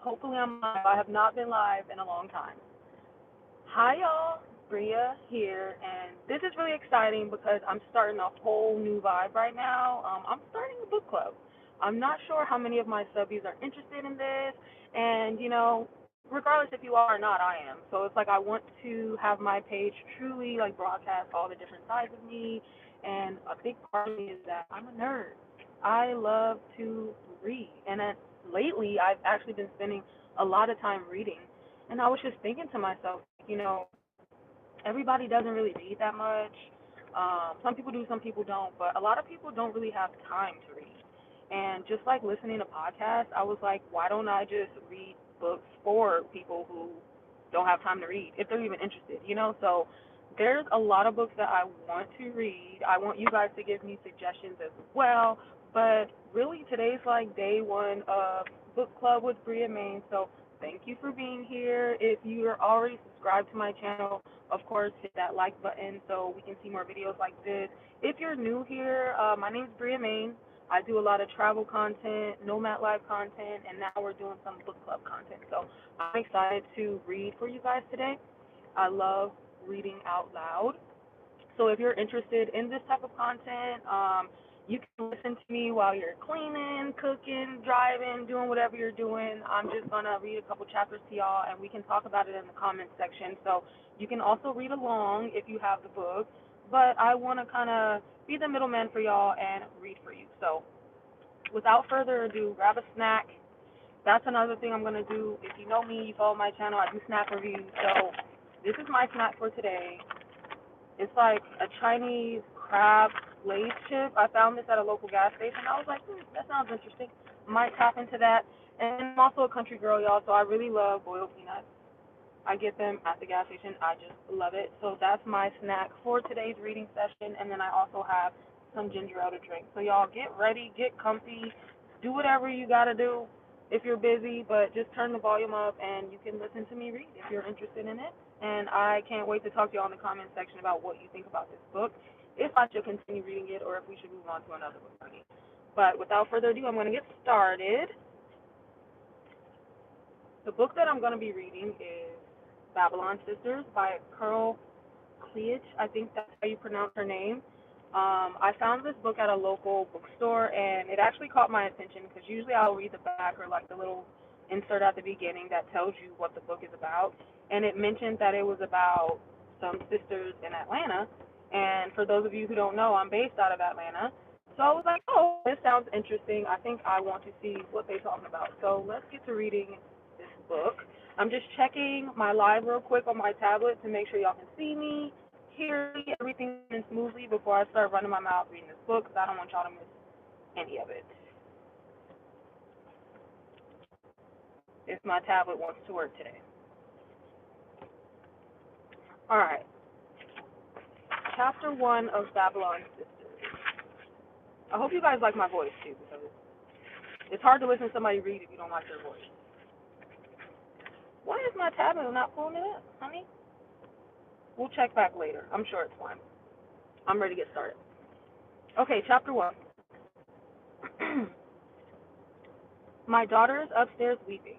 Hopefully I'm live. I have not been live in a long time. Hi y'all, Bria here, and this is really exciting because I'm starting a whole new vibe right now. I'm starting a book club. I'm not sure how many of my subbies are interested in this, and regardless if you are or not, I am. So it's like I want to have my page truly like broadcast all the different sides of me, and a big part of me is that I'm a nerd. I love to read, and lately I've actually been spending a lot of time reading. And I was just thinking to myself, everybody doesn't really read that much. Some people do, some people don't, but a lot of people don't really have time to read. And just like listening to podcasts, I was like, why don't I just read books for people who don't have time to read, if they're even interested, So there's a lot of books that I want to read. I want you guys to give me suggestions as well. But really, today's like day one of book club with Bria-maine. So thank you for being here. If you are already subscribed to my channel, of course, hit that like button so we can see more videos like this. If you're new here, my name is Bria-maine. I do a lot of travel content, Nomad Life content, and now we're doing some book club content. So I'm excited to read for you guys today. I love reading out loud. So if you're interested in this type of content, you can listen to me while you're cleaning, cooking, driving, doing whatever you're doing. I'm just going to read a couple chapters to y'all, and we can talk about it in the comments section. So you can also read along if you have the book. But I want to kind of be the middleman for y'all and read for you. So without further ado, grab a snack. That's another thing I'm going to do. If you know me, you follow my channel, I do snack reviews. So this is my snack for today. It's like a Chinese crab Lay's chip. I found this at a local gas station. I was like, that sounds interesting. Might tap into that. And I'm also a country girl, y'all, so I really love boiled peanuts. I get them at the gas station. I just love it. So that's my snack for today's reading session. And then I also have some ginger ale to drink. So y'all get ready, get comfy, do whatever you got to do if you're busy, but just turn the volume up and you can listen to me read if you're interested in it. And I can't wait to talk to y'all in the comment section about what you think about this book, if I should continue reading it or if we should move on to another book. But without further ado, I'm going to get started. The book that I'm going to be reading is Babylon Sisters by Cleage. I think that's how you pronounce her name. I found this book at a local bookstore, and it actually caught my attention because usually I'll read the back or like the little insert at the beginning that tells you what the book is about. And it mentioned that it was about some sisters in Atlanta. And for those of you who don't know, I'm based out of Atlanta. So I was like, oh, this sounds interesting. I think I want to see what they're talking about. So let's get to reading this book. I'm just checking my live real quick on my tablet to make sure y'all can see me, hear me, everything smoothly before I start running my mouth reading this book because I don't want y'all to miss any of it. If my tablet wants to work today. All right. Chapter 1 of Babylon Sisters. I hope you guys like my voice too because it's hard to listen to somebody read if you don't like their voice. Why is my tablet not pulling it up, honey? We'll check back later. I'm sure it's fine. I'm ready to get started. Okay, chapter 1. My daughter is upstairs weeping.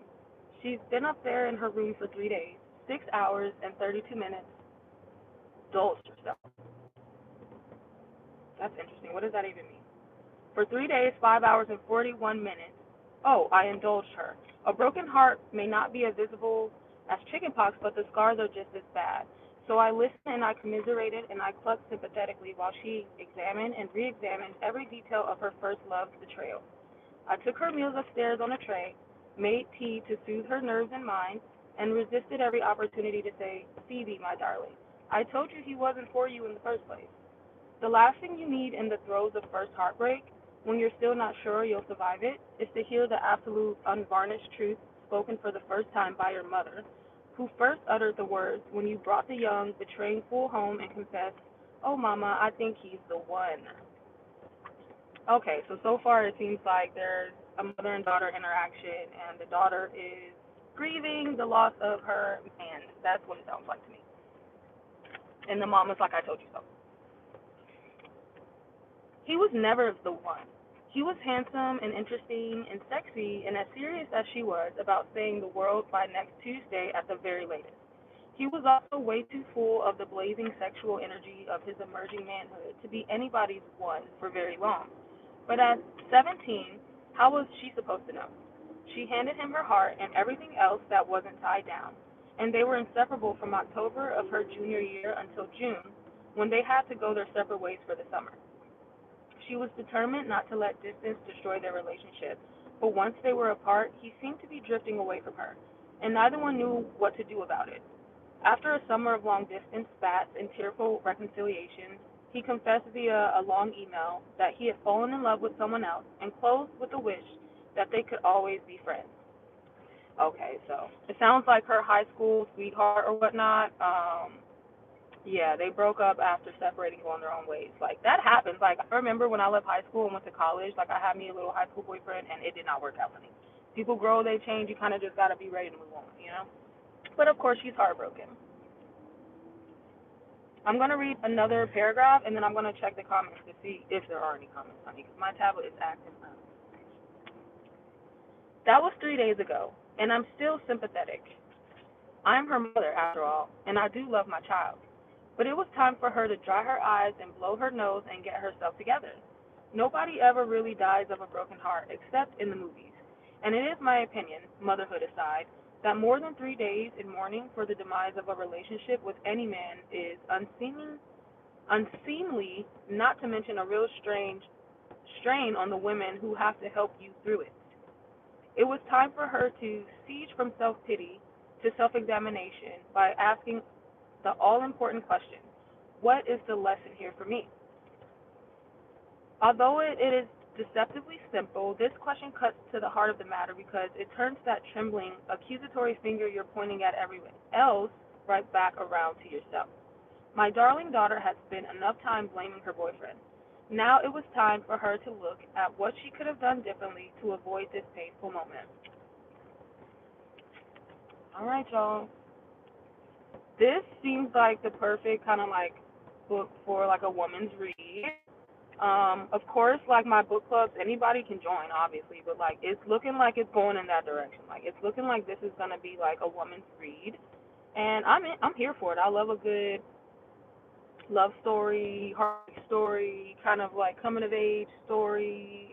She's been up there in her room for 3 days, 6 hours and 32 minutes, indulged herself. That's interesting. What does that even mean? For 3 days, 5 hours and 41 minutes. Oh, I indulged her. A broken heart may not be as visible as chickenpox, but the scars are just as bad. So I listened and I commiserated and I clucked sympathetically while she examined and re-examined every detail of her first love's betrayal. I took her meals upstairs on a tray, made tea to soothe her nerves and mind, and resisted every opportunity to say, Phoebe, my darling, I told you he wasn't for you in the first place. The last thing you need in the throes of first heartbreak, when you're still not sure you'll survive it, is to hear the absolute, unvarnished truth spoken for the first time by your mother, who first uttered the words when you brought the young, betraying fool home and confessed, oh, Mama, I think he's the one. Okay, so far it seems like there's a mother and daughter interaction, and the daughter is grieving the loss of her man. That's what it sounds like to me. And the mom is like, I told you so. He was never the one. He was handsome and interesting and sexy and as serious as she was about saying the world by next Tuesday at the very latest. He was also way too full of the blazing sexual energy of his emerging manhood to be anybody's one for very long. But at 17, how was she supposed to know? She handed him her heart and everything else that wasn't tied down, and they were inseparable from October of her junior year until June, when they had to go their separate ways for the summer. She was determined not to let distance destroy their relationship, but once they were apart, he seemed to be drifting away from her, and neither one knew what to do about it. After a summer of long distance spats and tearful reconciliations, he confessed via a long email that he had fallen in love with someone else and closed with a wish that they could always be friends. Okay, so it sounds like her high school sweetheart or whatnot. Yeah, they broke up after separating, going their own ways. Like that happens. Like I remember when I left high school and went to college. Like I had me a little high school boyfriend, and it did not work out for me. People grow, they change. You kind of just gotta be ready to move on, you know. But of course, she's heartbroken. I'm gonna read another paragraph, and then I'm gonna check the comments to see if there are any comments, honey, because my tablet is acting up. That was 3 days ago, and I'm still sympathetic. I'm her mother, after all, and I do love my child. But it was time for her to dry her eyes and blow her nose and get herself together. Nobody ever really dies of a broken heart except in the movies. And it is my opinion, motherhood aside, that more than 3 days in mourning for the demise of a relationship with any man is unseemly, not to mention a real strange strain on the women who have to help you through it. It was time for her to siege from self pity to self examination by asking the all important question: what is the lesson here for me? Although it is deceptively simple, this question cuts to the heart of the matter because it turns that trembling, accusatory finger you're pointing at everyone else right back around to yourself. My darling daughter had spent enough time blaming her boyfriend. Now it was time for her to look at what she could have done differently to avoid this painful moment. All right, y'all. This seems like the perfect kind of like book for like a woman's read. Of course, like my book clubs, anybody can join, obviously, but like it's looking like it's going in that direction. Like it's looking like this is gonna be like a woman's read, and I'm here for it. I love a good love story, heart story, kind of like coming of age story,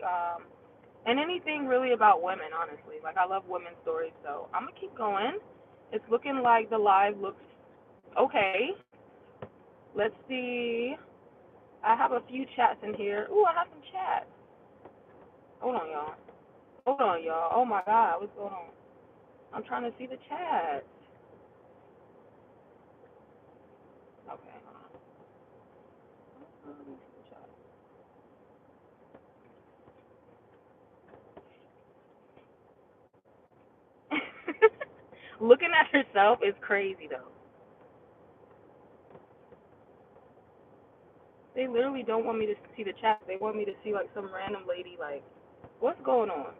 and anything really about women. Honestly, like I love women's stories, so I'm gonna keep going. It's looking like the live looks okay. Let's see. I have a few chats in here. Ooh, I have some chats. Hold on, y'all. Hold on, y'all. Oh my God, what's going on? I'm trying to see the chat. Okay, hold on. Looking at herself is crazy though. They literally don't want me to see the chat. They want me to see like some random lady like, what's going on?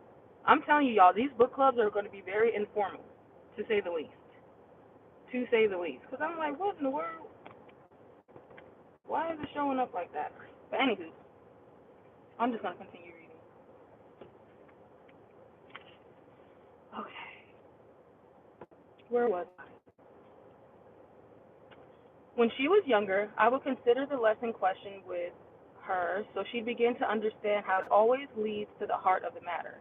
I'm telling you, y'all, these book clubs are going to be very informal, to say the least. To say the least. Because I'm like, what in the world? Why is it showing up like that? But anywho, I'm just going to continue reading. Okay. Where was I? When she was younger, I would consider the lesson question with her so she'd begin to understand how it always leads to the heart of the matter.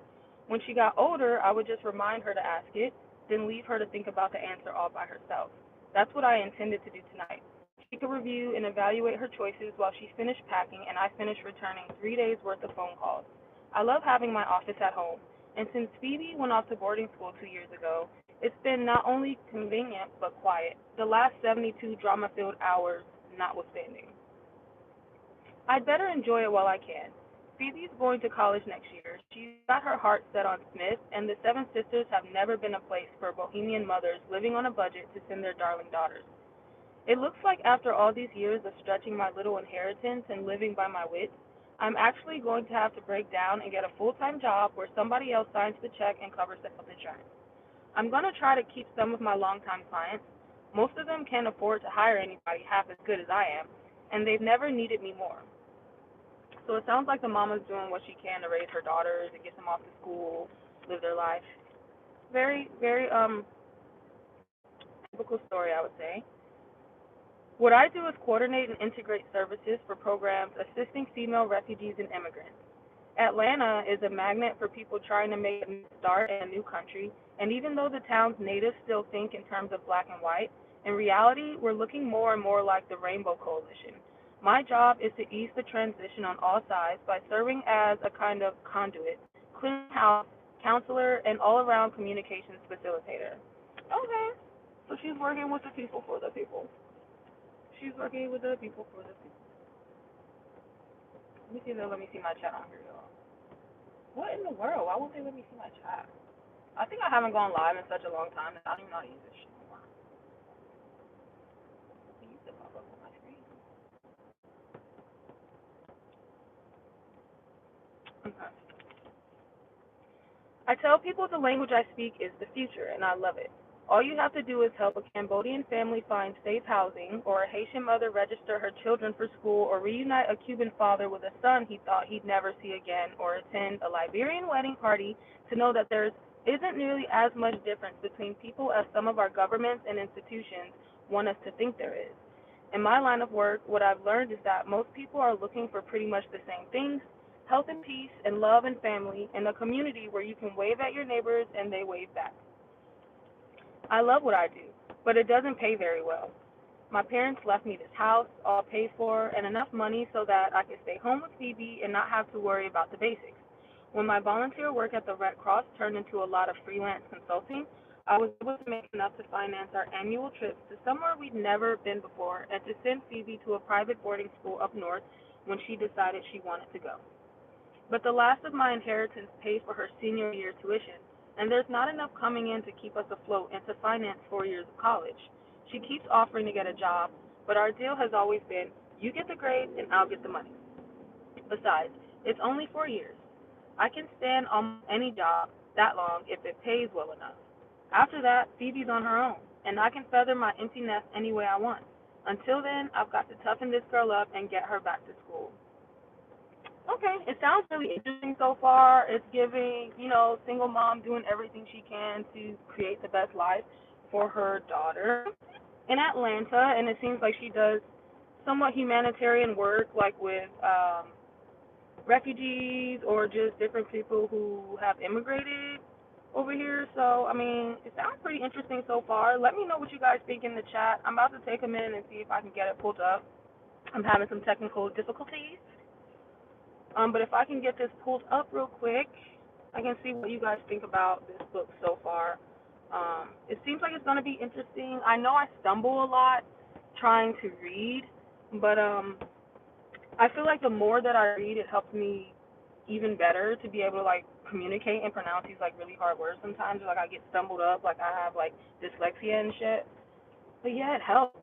When she got older, I would just remind her to ask it, then leave her to think about the answer all by herself. That's what I intended to do tonight. She could review and evaluate her choices while she finished packing and I finished returning 3 days worth of phone calls. I love having my office at home, and since Phoebe went off to boarding school 2 years ago, it's been not only convenient but quiet, the last 72 drama filled hours notwithstanding. I'd better enjoy it while I can. Phoebe's going to college next year. She's got her heart set on Smith, and the Seven Sisters have never been a place for bohemian mothers living on a budget to send their darling daughters. It looks like after all these years of stretching my little inheritance and living by my wits, I'm actually going to have to break down and get a full-time job where somebody else signs the check and covers the health insurance. I'm going to try to keep some of my longtime clients. Most of them can't afford to hire anybody half as good as I am, and they've never needed me more. So it sounds like the mama's doing what she can to raise her daughters and get them off to school, live their life. Very, very typical story, I would say. What I do is coordinate and integrate services for programs assisting female refugees and immigrants. Atlanta is a magnet for people trying to make a new start in a new country, and even though the town's natives still think in terms of black and white, in reality, we're looking more and more like the Rainbow Coalition. My job is to ease the transition on all sides by serving as a kind of conduit, clearinghouse, counselor, and all around communications facilitator. Okay, so she's working with the people for the people. She's working with the people for the people. Let me see my chat on here, y'all. What in the world? Why won't they let me see my chat? I think I haven't gone live in such a long time that I don't even know how to use this shit anymore. It used to pop up on my screen. Okay. I tell people the language I speak is the future, and I love it. All you have to do is help a Cambodian family find safe housing, or a Haitian mother register her children for school, or reunite a Cuban father with a son he thought he'd never see again, or attend a Liberian wedding party to know that there isn't nearly as much difference between people as some of our governments and institutions want us to think there is. In my line of work, what I've learned is that most people are looking for pretty much the same things: health and peace and love and family, and a community where you can wave at your neighbors and they wave back. I love what I do, but it doesn't pay very well. My parents left me this house, all paid for, and enough money so that I could stay home with Phoebe and not have to worry about the basics. When my volunteer work at the Red Cross turned into a lot of freelance consulting, I was able to make enough to finance our annual trips to somewhere we'd never been before and to send Phoebe to a private boarding school up north when she decided she wanted to go. But the last of my inheritance pays for her senior year tuition, and there's not enough coming in to keep us afloat and to finance 4 years of college. She keeps offering to get a job, but our deal has always been, you get the grades and I'll get the money. Besides, it's only 4 years. I can stand almost any job that long if it pays well enough. After that, Phoebe's on her own, and I can feather my empty nest any way I want. Until then, I've got to toughen this girl up and get her back to school. Okay, it sounds really interesting so far. It's giving, single mom doing everything she can to create the best life for her daughter in Atlanta, and it seems like she does somewhat humanitarian work, like with refugees or just different people who have immigrated over here. So, I mean, it sounds pretty interesting so far. Let me know what you guys think in the chat. I'm about to take a minute and see if I can get it pulled up. I'm having some technical difficulties. But if I can get this pulled up real quick, I can see what you guys think about this book so far. It seems like it's going to be interesting. I know I stumble a lot trying to read, but I feel like the more that I read, it helps me even better to be able to like communicate and pronounce these like really hard words sometimes. Like I get stumbled up, like I have like dyslexia and shit. But yeah, it helps.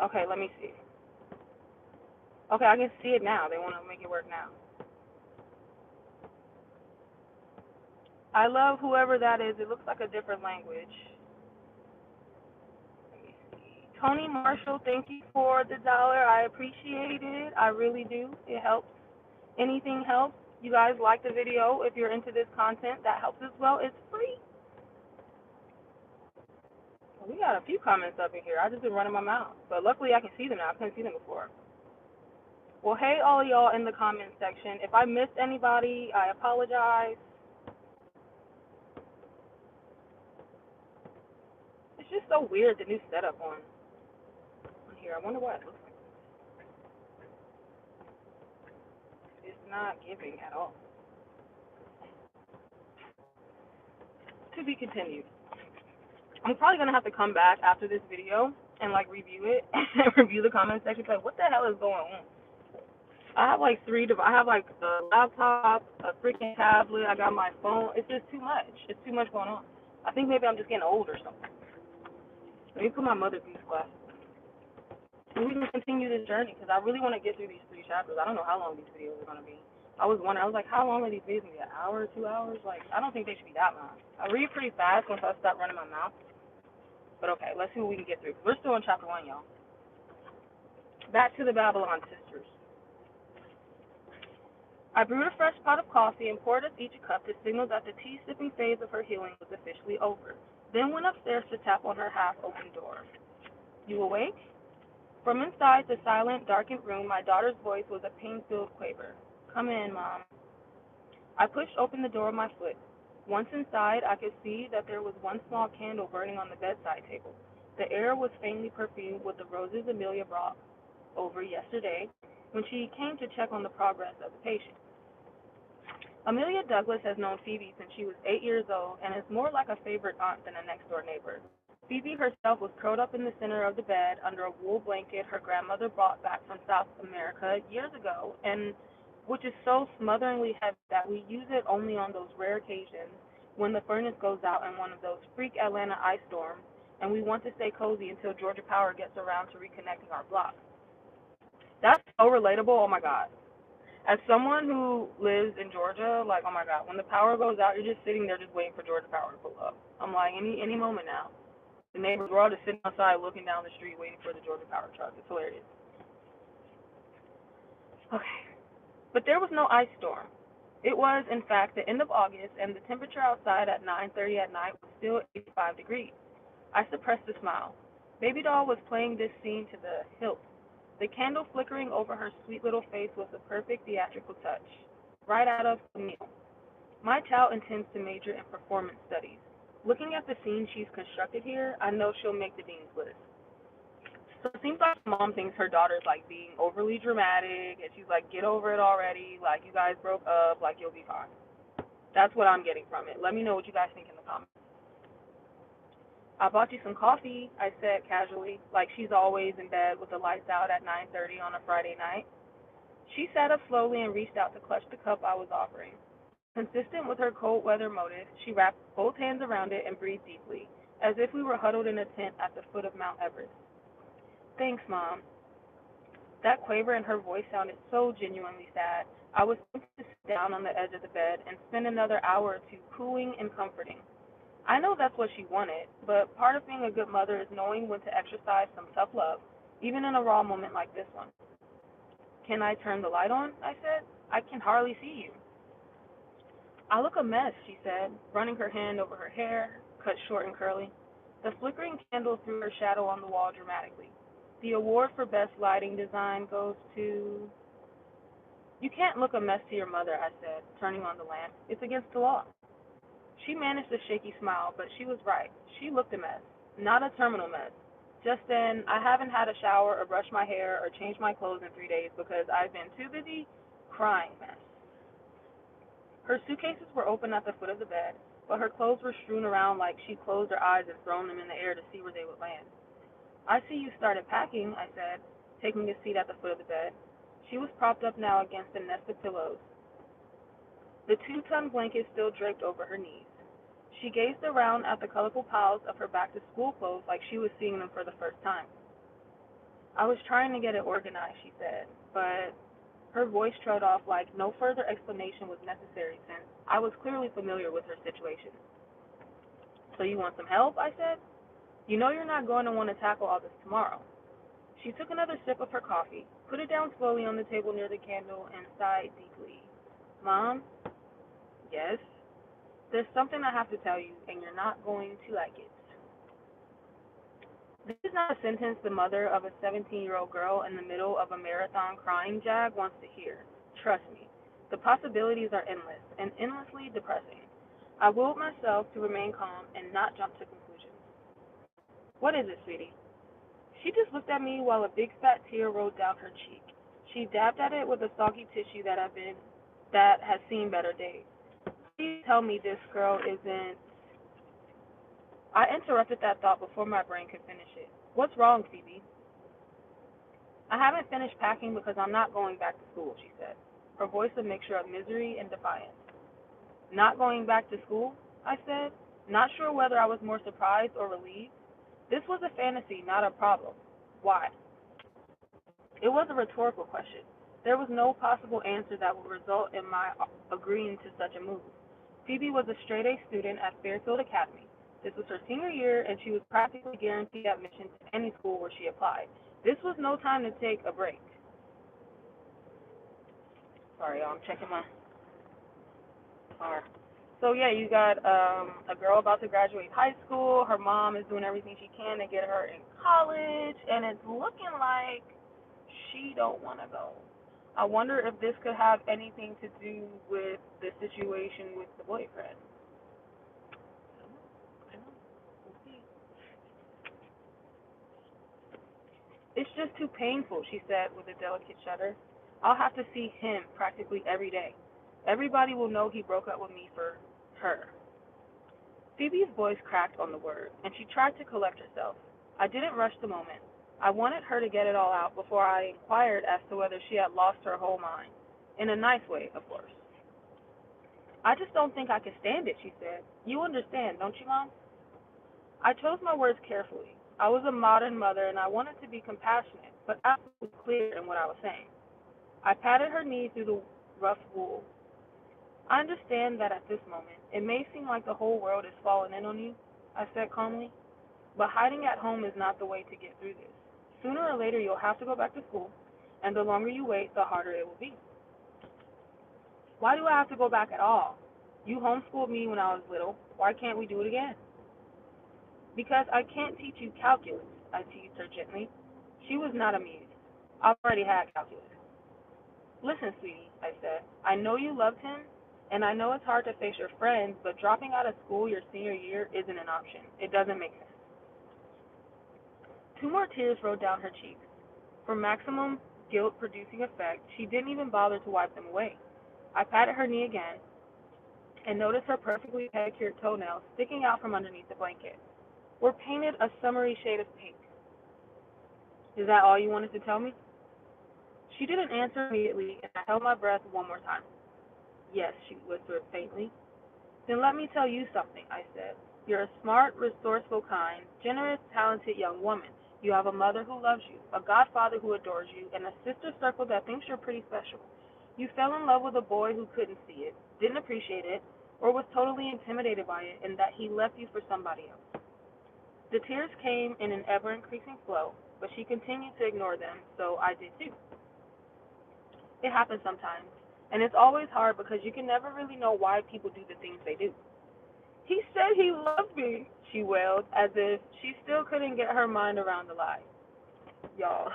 Okay, let me see. Okay, I can see it now. They want to make it work now. I love whoever that is. It looks like a different language. Let me see. Tony Marshall, thank you for the dollar. I appreciate it. I really do. It helps. Anything helps. You guys like the video. If you're into this content, that helps as well. It's free. Well, we got a few comments up in here. I just been running my mouth. But luckily I can see them now. I couldn't see them before. Well, hey, all y'all in the comment section. If I missed anybody, I apologize. It's just so weird, the new setup on here. I wonder what it looks like. It's not giving at all. To be continued. I'm probably going to have to come back after this video and, like, review it and review the comment section. Like, what the hell is going on? I have, like, I have, like, a laptop, a freaking tablet. I got my phone. It's just too much. It's too much going on. I think maybe I'm just getting old or something. Let me put my mother through glasses. And we can continue this journey because I really want to get through these 3 chapters. I don't know how long these videos are going to be. I was wondering, I was like, how long are these videos going to be? An hour, 2 hours? Like, I don't think they should be that long. I read pretty fast once I stop running my mouth. But okay, let's see what we can get through. We're still in chapter 1, y'all. Back to the Babylon sisters. I brewed a fresh pot of coffee and poured us each a cup to signal that the tea-sipping phase of her healing was officially over, then went upstairs to tap on her half-open door. You awake? From inside the silent, darkened room, my daughter's voice was a pain-filled quaver. Come in, Mom. I pushed open the door with my foot. Once inside, I could see that there was one small candle burning on the bedside table. The air was faintly perfumed with the roses Amelia brought over yesterday when she came to check on the progress of the patient. Amelia Douglas has known Phoebe since she was 8 years old and is more like a favorite aunt than a next-door neighbor. Phoebe herself was curled up in the center of the bed under a wool blanket her grandmother brought back from South America years ago, and which is so smotheringly heavy that we use it only on those rare occasions when the furnace goes out in one of those freak Atlanta ice storms and we want to stay cozy until Georgia Power gets around to reconnecting our block. That's so relatable, oh my God. As someone who lives in Georgia, like, oh my God, when the power goes out, you're just sitting there just waiting for Georgia Power to pull up. I'm like, any moment now. The neighbors were all just sitting outside looking down the street waiting for the Georgia Power truck. It's hilarious. Okay. But there was no ice storm. It was, in fact, the end of August, and the temperature outside at 9:30 at night was still 85 degrees. I suppressed a smile. Baby doll was playing this scene to the hilt. The candle flickering over her sweet little face was the perfect theatrical touch. Right out of Camille. My child intends to major in performance studies. Looking at the scene she's constructed here, I know she'll make the dean's list. So it seems like mom thinks her daughter's like being overly dramatic, and she's like, get over it already, like you guys broke up, like you'll be fine. That's what I'm getting from it. Let me know what you guys think in the comments. I bought you some coffee, I said casually, like she's always in bed with the lights out at 9:30 on a Friday night. She sat up slowly and reached out to clutch the cup I was offering. Consistent with her cold weather motive, she wrapped both hands around it and breathed deeply, as if we were huddled in a tent at the foot of Mount Everest. Thanks, Mom. That quaver in her voice sounded so genuinely sad. I was tempted to sit down on the edge of the bed and spend another hour or two cooing and comforting. I know that's what she wanted, but part of being a good mother is knowing when to exercise some self-love, even in a raw moment like this one. Can I turn the light on? I said. I can hardly see you. I look a mess, she said, running her hand over her hair, cut short and curly. The flickering candle threw her shadow on the wall dramatically. The award for best lighting design goes to... You can't look a mess to your mother, I said, turning on the lamp. It's against the law. She managed a shaky smile, but she was right. She looked a mess. Not a terminal mess. Just an, I haven't had a shower or brushed my hair or changed my clothes in 3 days because I've been too busy crying mess. Her suitcases were open at the foot of the bed, but her clothes were strewn around like she'd closed her eyes and thrown them in the air to see where they would land. I see you started packing, I said, taking a seat at the foot of the bed. She was propped up now against a nest of pillows. The 2-ton blanket still draped over her knees. She gazed around at the colorful piles of her back-to-school clothes like she was seeing them for the first time. I was trying to get it organized, she said, but her voice trailed off like no further explanation was necessary since I was clearly familiar with her situation. So you want some help? I said. You know you're not going to want to tackle all this tomorrow. She took another sip of her coffee, put it down slowly on the table near the candle, and sighed deeply. Mom? Yes? There's something I have to tell you, and you're not going to like it. This is not a sentence the mother of a 17-year-old girl in the middle of a marathon crying jag wants to hear. Trust me. The possibilities are endless, and endlessly depressing. I willed myself to remain calm and not jump to conclusions. What is it, sweetie? She just looked at me while a big fat tear rolled down her cheek. She dabbed at it with a soggy tissue that has seen better days. Please tell me this girl isn't... I interrupted that thought before my brain could finish it. What's wrong, Phoebe? I haven't finished packing because I'm not going back to school, she said, her voice a mixture of misery and defiance. Not going back to school? I said, not sure whether I was more surprised or relieved. This was a fantasy, not a problem. Why? It was a rhetorical question. There was no possible answer that would result in my agreeing to such a move. Phoebe was a straight-A student at Fairfield Academy. This was her senior year, and she was practically guaranteed admission to any school where she applied. This was no time to take a break. Sorry, y'all, I'm checking my car. So yeah, you got a girl about to graduate high school. Her mom is doing everything she can to get her in college, and it's looking like she don't want to go. I wonder if this could have anything to do with the situation with the boyfriend. I don't know. We'll see. It's just too painful, she said with a delicate shudder. I'll have to see him practically every day. Everybody will know he broke up with me for her. Phoebe's voice cracked on the word, and she tried to collect herself. I didn't rush the moment. I wanted her to get it all out before I inquired as to whether she had lost her whole mind. In a nice way, of course. I just don't think I could stand it, she said. You understand, don't you, Mom? I chose my words carefully. I was a modern mother, and I wanted to be compassionate, but absolutely clear in what I was saying. I patted her knee through the rough wool. I understand that at this moment, it may seem like the whole world is falling in on you, I said calmly, but hiding at home is not the way to get through this. Sooner or later, you'll have to go back to school, and the longer you wait, the harder it will be. Why do I have to go back at all? You homeschooled me when I was little. Why can't we do it again? Because I can't teach you calculus, I teased her gently. She was not amused. I already had calculus. Listen, sweetie, I said. I know you loved him, and I know it's hard to face your friends, but dropping out of school your senior year isn't an option. It doesn't make sense. Two more tears rolled down her cheeks. For maximum guilt-producing effect, she didn't even bother to wipe them away. I patted her knee again and noticed her perfectly pedicured toenails sticking out from underneath the blanket. Were painted a summery shade of pink. Is that all you wanted to tell me? She didn't answer immediately, and I held my breath one more time. Yes, she whispered faintly. Then let me tell you something, I said. You're a smart, resourceful, kind, generous, talented young woman. You have a mother who loves you, a godfather who adores you, and a sister circle that thinks you're pretty special. You fell in love with a boy who couldn't see it, didn't appreciate it, or was totally intimidated by it, and that he left you for somebody else. The tears came in an ever-increasing flow, but she continued to ignore them, so I did too. It happens sometimes, and it's always hard because you can never really know why people do the things they do. He said he loved me, she wailed, as if she still couldn't get her mind around the lie. Y'all,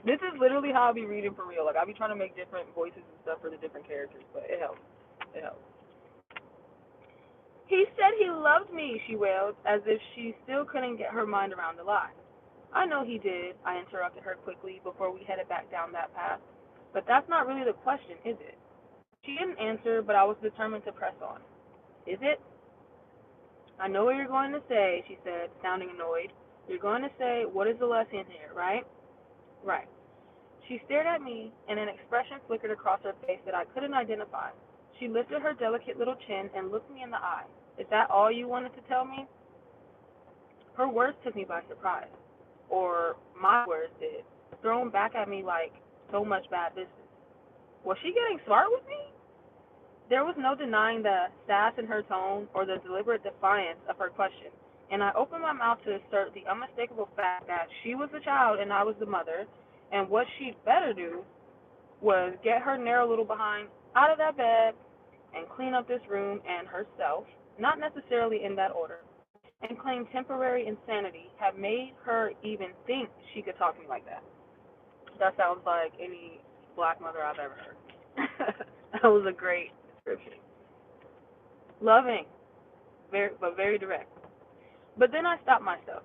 this is literally how I be reading for real. Like, I be trying to make different voices and stuff for the different characters, but it helps. It helps. He said he loved me, she wailed, as if she still couldn't get her mind around the lie. I know he did, I interrupted her quickly before we headed back down that path. But that's not really the question, is it? She didn't answer, but I was determined to press on. Is it? I know what you're going to say, she said, sounding annoyed. You're going to say, what is the lesson here, right? Right. She stared at me, and an expression flickered across her face that I couldn't identify. She lifted her delicate little chin and looked me in the eye. Is that all you wanted to tell me? Her words took me by surprise. Or my words did, thrown back at me like so much bad business. Was she getting smart with me? There was no denying the sass in her tone or the deliberate defiance of her question, and I opened my mouth to assert the unmistakable fact that she was the child and I was the mother, and what she'd better do was get her narrow little behind out of that bed and clean up this room and herself, not necessarily in that order, and claim temporary insanity had made her even think she could talk to me like that. That sounds like any black mother I've ever heard. That was a great description. Loving, but very direct. But then I stopped myself.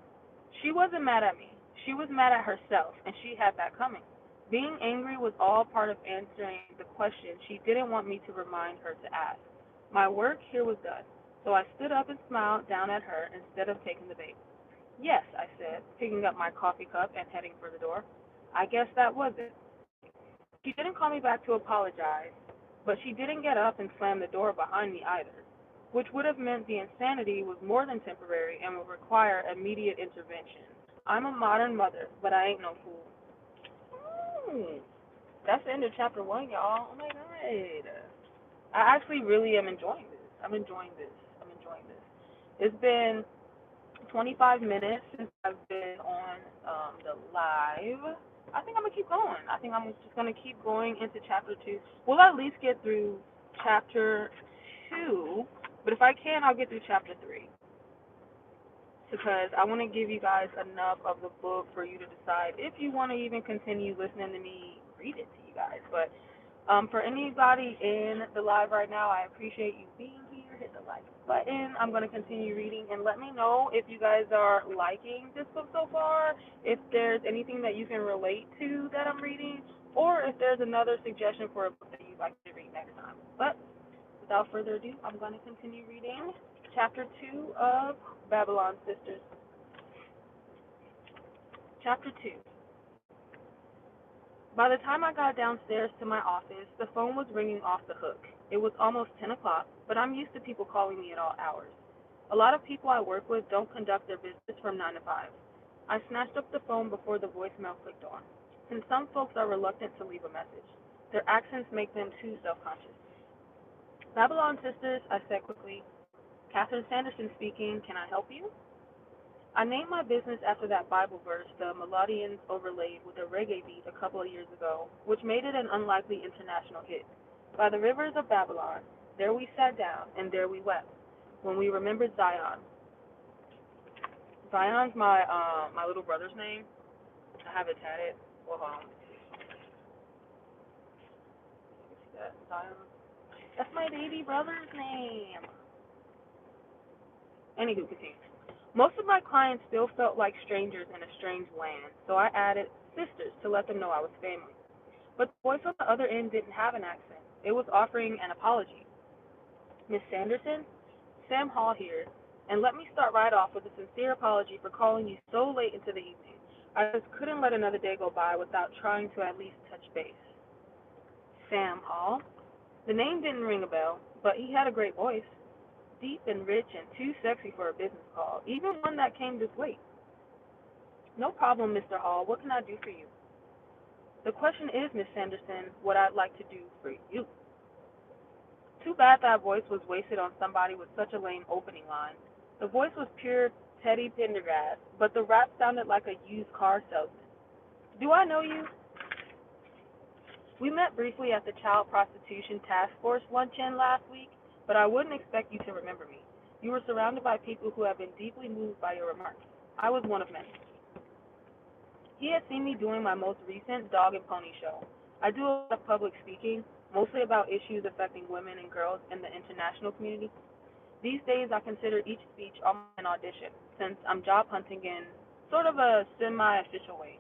She wasn't mad at me. She was mad at herself, and she had that coming. Being angry was all part of answering the question she didn't want me to remind her to ask. My work here was done, so I stood up and smiled down at her instead of taking the bait. Yes, I said, picking up my coffee cup and heading for the door. I guess that was it. She didn't call me back to apologize, but she didn't get up and slam the door behind me either, which would have meant the insanity was more than temporary and would require immediate intervention. I'm a modern mother, but I ain't no fool. That's the end of chapter 1, y'all. Oh my god. I actually really am enjoying this. I'm enjoying this. It's been 25 minutes since I've been on the live. I think I'm gonna keep going. I think I'm just gonna keep going into chapter 2. We'll at least get through chapter 2, but if I can, I'll get through chapter 3, because I want to give you guys enough of the book for you to decide if you want to even continue listening to me read it to you guys. But for anybody in the live right now, I appreciate you being here. Hit the like button. I'm going to continue reading, and let me know if you guys are liking this book so far, if there's anything that you can relate to that I'm reading, or if there's another suggestion for a book that you'd like to read next time. But without further ado, I'm going to continue reading chapter 2 of Babylon Sisters. Chapter 2. By the time I got downstairs to my office, the phone was ringing off the hook. It was almost 10 o'clock, but I'm used to people calling me at all hours. A lot of people I work with don't conduct their business from 9 to 5. I snatched up the phone before the voicemail clicked on. Since some folks are reluctant to leave a message, their accents make them too self-conscious. Babylon Sisters, I said quickly. Catherine Sanderson speaking. Can I help you? I named my business after that Bible verse the Melodians overlaid with a reggae beat a couple of years ago, which made it an unlikely international hit. By the rivers of Babylon, there we sat down, and there we wept, when we remembered Zion. Zion's my little brother's name. I have it tatted. Well, hold on. See that? Zion. That's my baby brother's name. Anywho, continue. Most of my clients still felt like strangers in a strange land, so I added sisters to let them know I was family. But the voice on the other end didn't have an accent. It was offering an apology. Miss Sanderson, Sam Hall here, and let me start right off with a sincere apology for calling you so late into the evening. I just couldn't let another day go by without trying to at least touch base. Sam Hall? The name didn't ring a bell, but he had a great voice. Deep and rich and too sexy for a business call, even one that came this late. No problem, Mr. Hall. What can I do for you? The question is, Miss Sanderson, what I'd like to do for you. Too bad that voice was wasted on somebody with such a lame opening line. The voice was pure Teddy Pendergrass, but the rap sounded like a used car salesman. Do I know you? We met briefly at the Child Prostitution Task Force luncheon last week, but I wouldn't expect you to remember me. You were surrounded by people who have been deeply moved by your remarks. I was one of many. He had seen me doing my most recent dog and pony show. I do a lot of public speaking, mostly about issues affecting women and girls in the international community. These days, I consider each speech almost an audition, since I'm job hunting in sort of a semi-official way.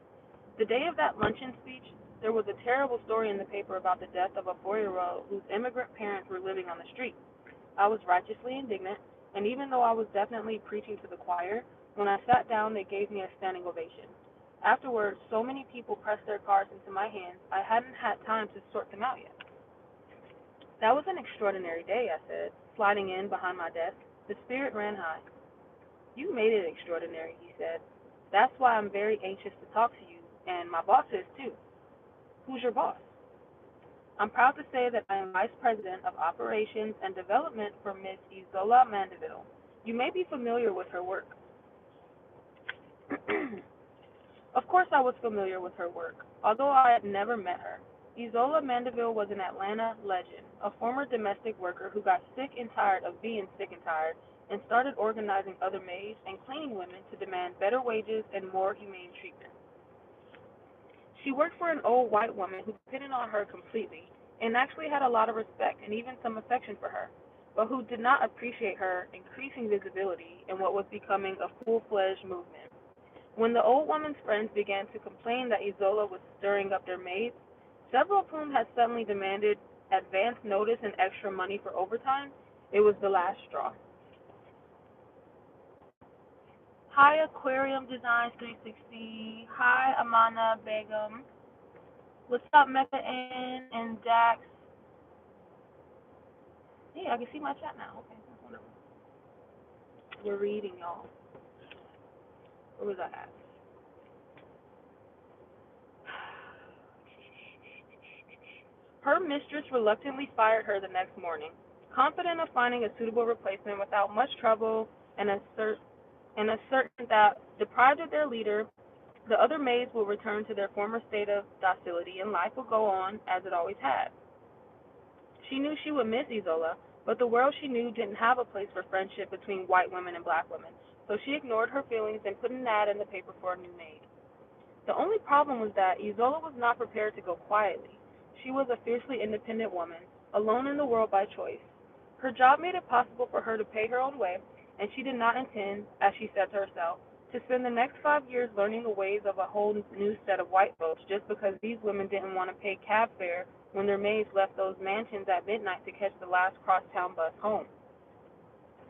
The day of that luncheon speech, there was a terrible story in the paper about the death of a 4-year-old whose immigrant parents were living on the street. I was righteously indignant, and even though I was definitely preaching to the choir, when I sat down, they gave me a standing ovation. Afterwards, so many people pressed their cards into my hands, I hadn't had time to sort them out yet. That was an extraordinary day, I said, sliding in behind my desk. The spirit ran high. You made it extraordinary, he said. That's why I'm very anxious to talk to you, and my boss is too. Who's your boss? I'm proud to say that I am Vice President of Operations and Development for Miss Isola Mandeville. You may be familiar with her work. Of course I was familiar with her work, although I had never met her. Isola Mandeville was an Atlanta legend, a former domestic worker who got sick and tired of being sick and tired and started organizing other maids and cleaning women to demand better wages and more humane treatment. She worked for an old white woman who depended on her completely and actually had a lot of respect and even some affection for her, but who did not appreciate her increasing visibility in what was becoming a full-fledged movement. When the old woman's friends began to complain that Isola was stirring up their maids, several of whom had suddenly demanded advance notice and extra money for overtime, it was the last straw. Hi, Aquarium Designs 360. Hi, Amana Begum. What's up, Mecca N and Dax? Hey, I can see my chat now. Okay, that's wonderful. We're reading, y'all. Where was I at? Her mistress reluctantly fired her the next morning, confident of finding a suitable replacement without much trouble and and ascertain that, deprived of their leader, the other maids will return to their former state of docility and life will go on as it always had. She knew she would miss Isola, but the world she knew didn't have a place for friendship between white women and black women, so she ignored her feelings and put an ad in the paper for a new maid. The only problem was that Isola was not prepared to go quietly. She was a fiercely independent woman, alone in the world by choice. Her job made it possible for her to pay her own way, and she did not intend, as she said to herself, to spend the next 5 years learning the ways of a whole new set of white folks just because these women didn't want to pay cab fare when their maids left those mansions at midnight to catch the last crosstown bus home.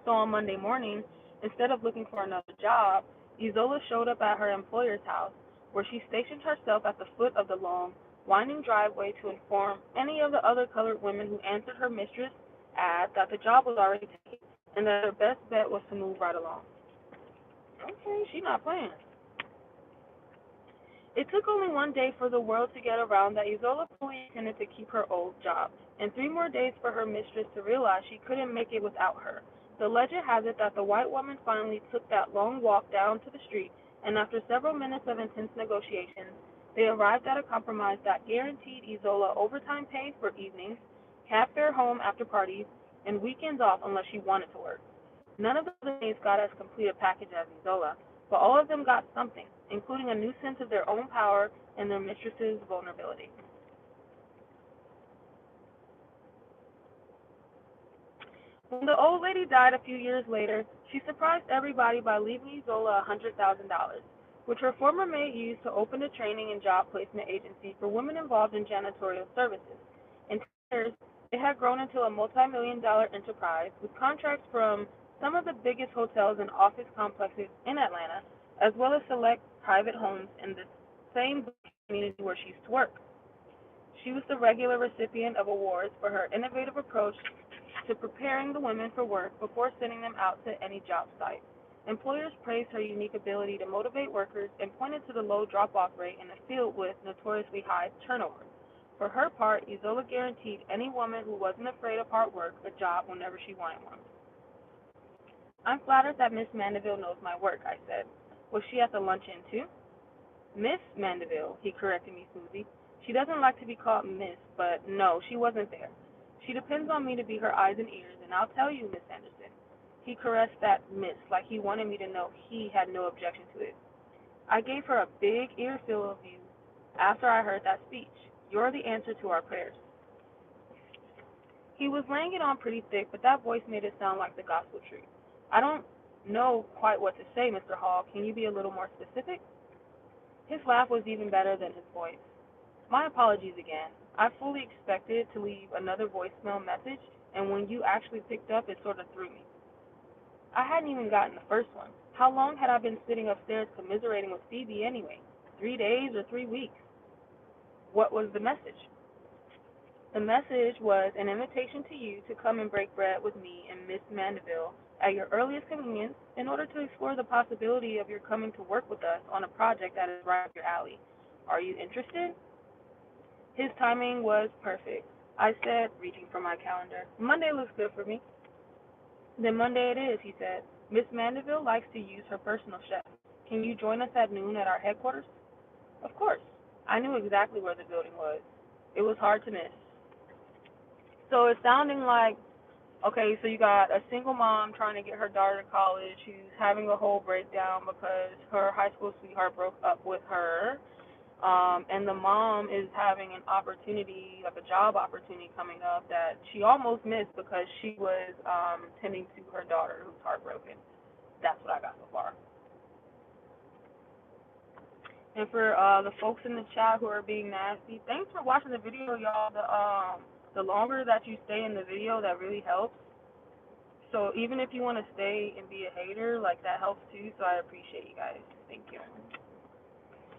So on Monday morning, instead of looking for another job, Isola showed up at her employer's house, where she stationed herself at the foot of the long, winding driveway to inform any of the other colored women who answered her mistress' ad that the job was already taken and that her best bet was to move right along. Okay, she not playing. It took only one day for the world to get around that Isola fully intended to keep her old job, and 3 more days for her mistress to realize she couldn't make it without her. The legend has it that the white woman finally took that long walk down to the street, and after several minutes of intense negotiations, they arrived at a compromise that guaranteed Isola overtime pay for evenings, cab fare home after parties, and weekends off unless she wanted to work. None of the other maids got as complete a package as Isola, but all of them got something, including a new sense of their own power and their mistress's vulnerability. When the old lady died a few years later, she surprised everybody by leaving Isola $100,000, which her former maid used to open a training and job placement agency for women involved in janitorial services. In 10 years, it had grown into a multi-million-dollar enterprise with contracts from some of the biggest hotels and office complexes in Atlanta, as well as select private homes in the same community where she used to work. She was the regular recipient of awards for her innovative approach to preparing the women for work before sending them out to any job site. Employers praised her unique ability to motivate workers and pointed to the low drop-off rate in a field with notoriously high turnover. For her part, Isola guaranteed any woman who wasn't afraid of hard work a job whenever she wanted one. I'm flattered that Miss Mandeville knows my work, I said. Was she at the luncheon too? Miss Mandeville, he corrected me smoothly. She doesn't like to be called Miss, but no, she wasn't there. She depends on me to be her eyes and ears, and I'll tell you, Miss Anderson. He caressed that Miss like he wanted me to know he had no objection to it. I gave her a big earful of you after I heard that speech. You're the answer to our prayers. He was laying it on pretty thick, but that voice made it sound like the gospel truth. I don't know quite what to say, Mr. Hall. Can you be a little more specific? His laugh was even better than his voice. My apologies again. I fully expected to leave another voicemail message, and when you actually picked up, it sort of threw me. I hadn't even gotten the first one. How long had I been sitting upstairs commiserating with Phoebe anyway? 3 days or 3 weeks? What was the message? The message was an invitation to you to come and break bread with me and Miss Mandeville at your earliest convenience in order to explore the possibility of your coming to work with us on a project that is right up your alley. Are you interested? His timing was perfect. I said, reaching for my calendar. Monday looks good for me. Then Monday it is, he said. Miss Mandeville likes to use her personal chef. Can you join us at noon at our headquarters? Of course. I knew exactly where the building was. It was hard to miss. So it's sounding like, okay, so you got a single mom trying to get her daughter to college who's having a whole breakdown because her high school sweetheart broke up with her. And the mom is having an opportunity, like a job opportunity coming up that she almost missed because she was tending to her daughter who's heartbroken. That's what I got so far. And for the folks in the chat who are being nasty, thanks for watching the video, y'all. The longer that you stay in the video, that really helps. So even if you want to stay and be a hater, like that helps too. So I appreciate you guys. Thank you.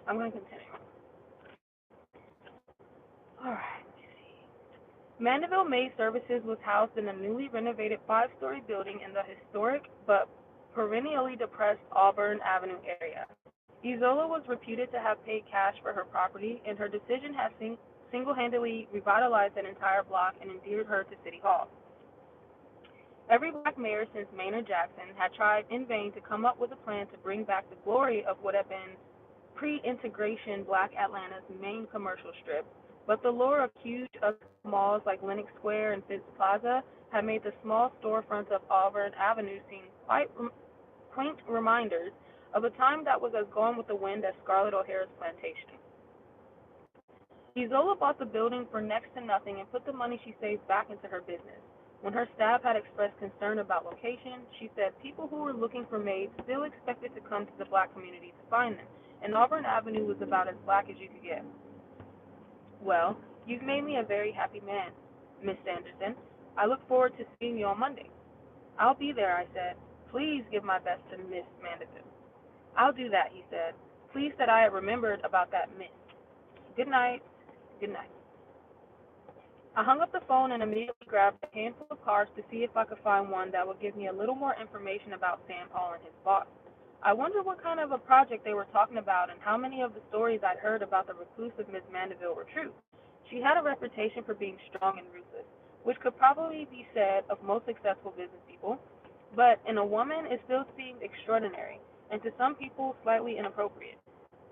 I'm going to continue. All right. Mandeville Maid Services was housed in a newly renovated 5-story building in the historic but perennially depressed Auburn Avenue area. Isola was reputed to have paid cash for her property, and her decision has single-handedly revitalized an entire block and endeared her to City Hall. Every black mayor since Maynard Jackson had tried in vain to come up with a plan to bring back the glory of what had been pre-integration black Atlanta's main commercial strip, but the lure of huge other malls like Lenox Square and Fitz Plaza had made the small storefronts of Auburn Avenue seem quaint reminders of a time that was as gone with the wind as Scarlett O'Hara's plantation. Isola bought the building for next to nothing and put the money she saved back into her business. When her staff had expressed concern about location, she said people who were looking for maids still expected to come to the black community to find them, and Auburn Avenue was about as black as you could get. Well, you've made me a very happy man, Miss Sanderson. I look forward to seeing you on Monday. I'll be there, I said. Please give my best to Miss Mandeville. I'll do that, he said, pleased that I had remembered about that miss. Good night. Good night. I hung up the phone and immediately grabbed a handful of cards to see if I could find one that would give me a little more information about Sam Paul and his boss. I wondered what kind of a project they were talking about and how many of the stories I'd heard about the reclusive Miss Mandeville were true. She had a reputation for being strong and ruthless, which could probably be said of most successful business people, but in a woman it still seemed extraordinary, and to some people slightly inappropriate.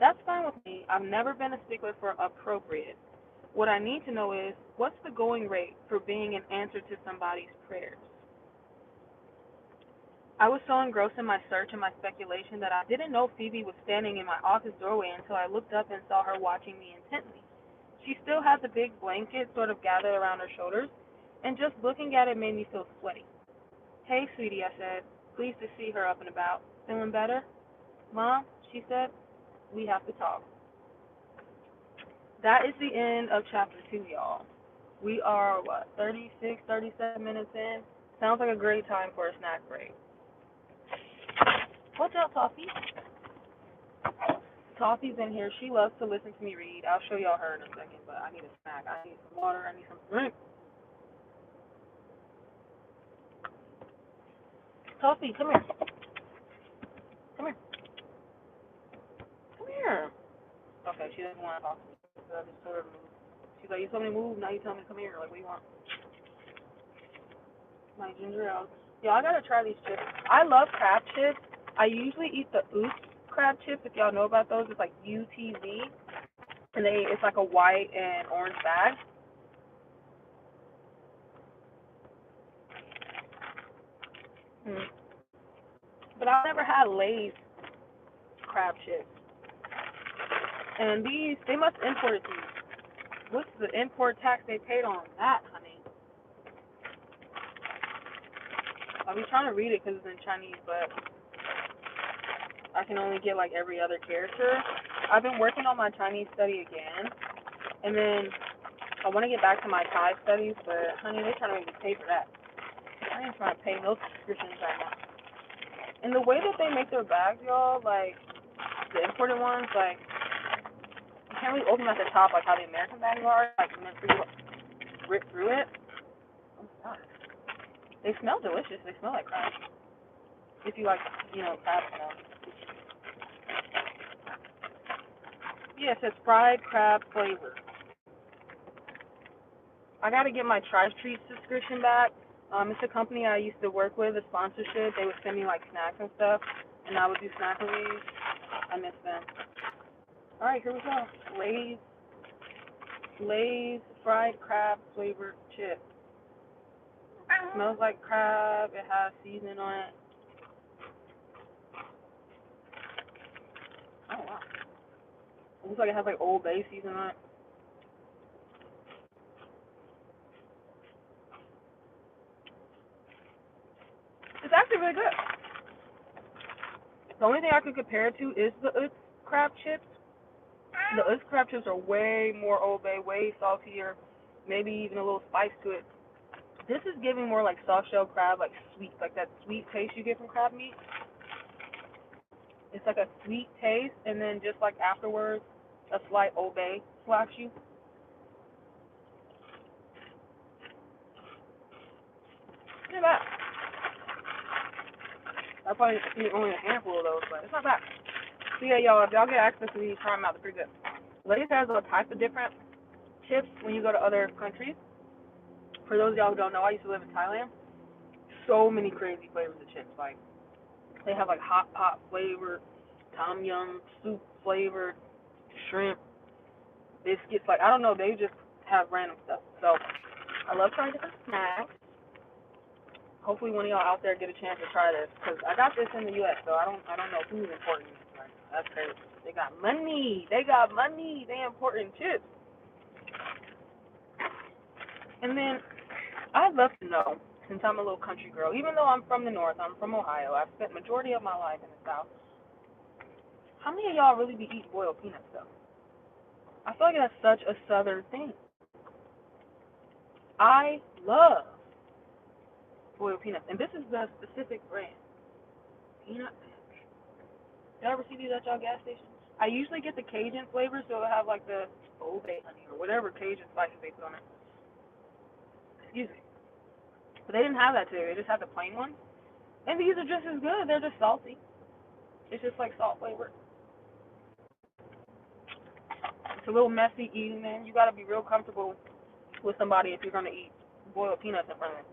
That's fine with me. I've never been a stickler for appropriate. What I need to know is, what's the going rate for being an answer to somebody's prayers? I was so engrossed in my search and my speculation that I didn't know Phoebe was standing in my office doorway until I looked up and saw her watching me intently. She still had the big blanket sort of gathered around her shoulders, and just looking at it made me feel sweaty. Hey, sweetie, I said, pleased to see her up and about. Feeling better? Mom, she said, we have to talk. That is the end of chapter 2, y'all. We are, 36, 37 minutes in? Sounds like a great time for a snack break. What's up, Toffee? Toffee's in here. She loves to listen to me read. I'll show y'all her in a second, but I need a snack. I need some water. I need some drink. Toffee, come here. Come here. Come here. Okay, she doesn't want to talk to me. So I just told her to move. She's like, you told me to move, now you tell me to come here. Like, what do you want? My ginger ale. Yeah, I gotta try these chips. I love crab chips. I usually eat the Oops crab chips, if y'all know about those. It's like UTZ. And it's like a white and orange bag. But I've never had Lay's crab chips. And these, they must import it to you. What's the import tax they paid on that, honey? I'll be trying to read it because it's in Chinese, but I can only get like every other character. I've been working on my Chinese study again, and then I want to get back to my Thai studies, but honey, they're trying to make me pay for that. I ain't trying to pay no subscriptions right now. And the way that they make their bags, y'all, like the imported ones, like you can't really open them at the top like how the American bags are, like meant for you to rip through it. Oh God. They smell delicious. They smell like crab. If you like, crab smell. Yeah, it says fried crab flavor. I gotta get my TRYTREATS subscription back. It's a company I used to work with, a sponsorship. They would send me like snacks and stuff, and I would do snack reviews. I miss them. All right, here we go. Lay's fried crab flavored chip. Smells like crab. It has seasoning on it. Oh wow. It looks like it has like Old Bay seasoning on it. It's actually really good. The only thing I could compare it to is the Utz crab chips. The Utz crab chips are way more Old Bay, way saltier, maybe even a little spice to it. This is giving more like soft shell crab, like sweet, like that sweet taste you get from crab meat. It's like a sweet taste, and then just like afterwards, a slight Old Bay slaps you. Look at that. I probably eat only a handful of those, but it's not bad. So yeah, y'all, if y'all get access to these, try them out. They're pretty good. Lay's has all types of different chips when you go to other countries. For those of y'all who don't know, I used to live in Thailand. so many crazy flavors of chips. Like, they have like hot pot flavored, tom yum soup flavored, shrimp, biscuits. Like, I don't know, they just have random stuff. So I love trying different snacks. Hopefully one of y'all out there get a chance to try this, because I got this in the U.S., so I don't know who's importing this right now. That's crazy. They got money. They importing chips. And then I'd love to know, since I'm a little country girl, even though I'm from the north, I'm from Ohio, I've spent majority of my life in the south, how many of y'all really be eating boiled peanuts though? I feel like that's such a southern thing. I love boiled peanuts, and this is the specific brand, Peanut Patch. Y'all ever see these at y'all gas stations? I usually get the Cajun flavor, so it'll have like the Old Bay honey or whatever Cajun spices they put on it. Excuse me. But they didn't have that today. They just had the plain ones. And these are just as good. They're just salty. It's just like salt flavored. It's a little messy eating, man. You gotta be real comfortable with somebody if you're gonna eat boiled peanuts in front of them.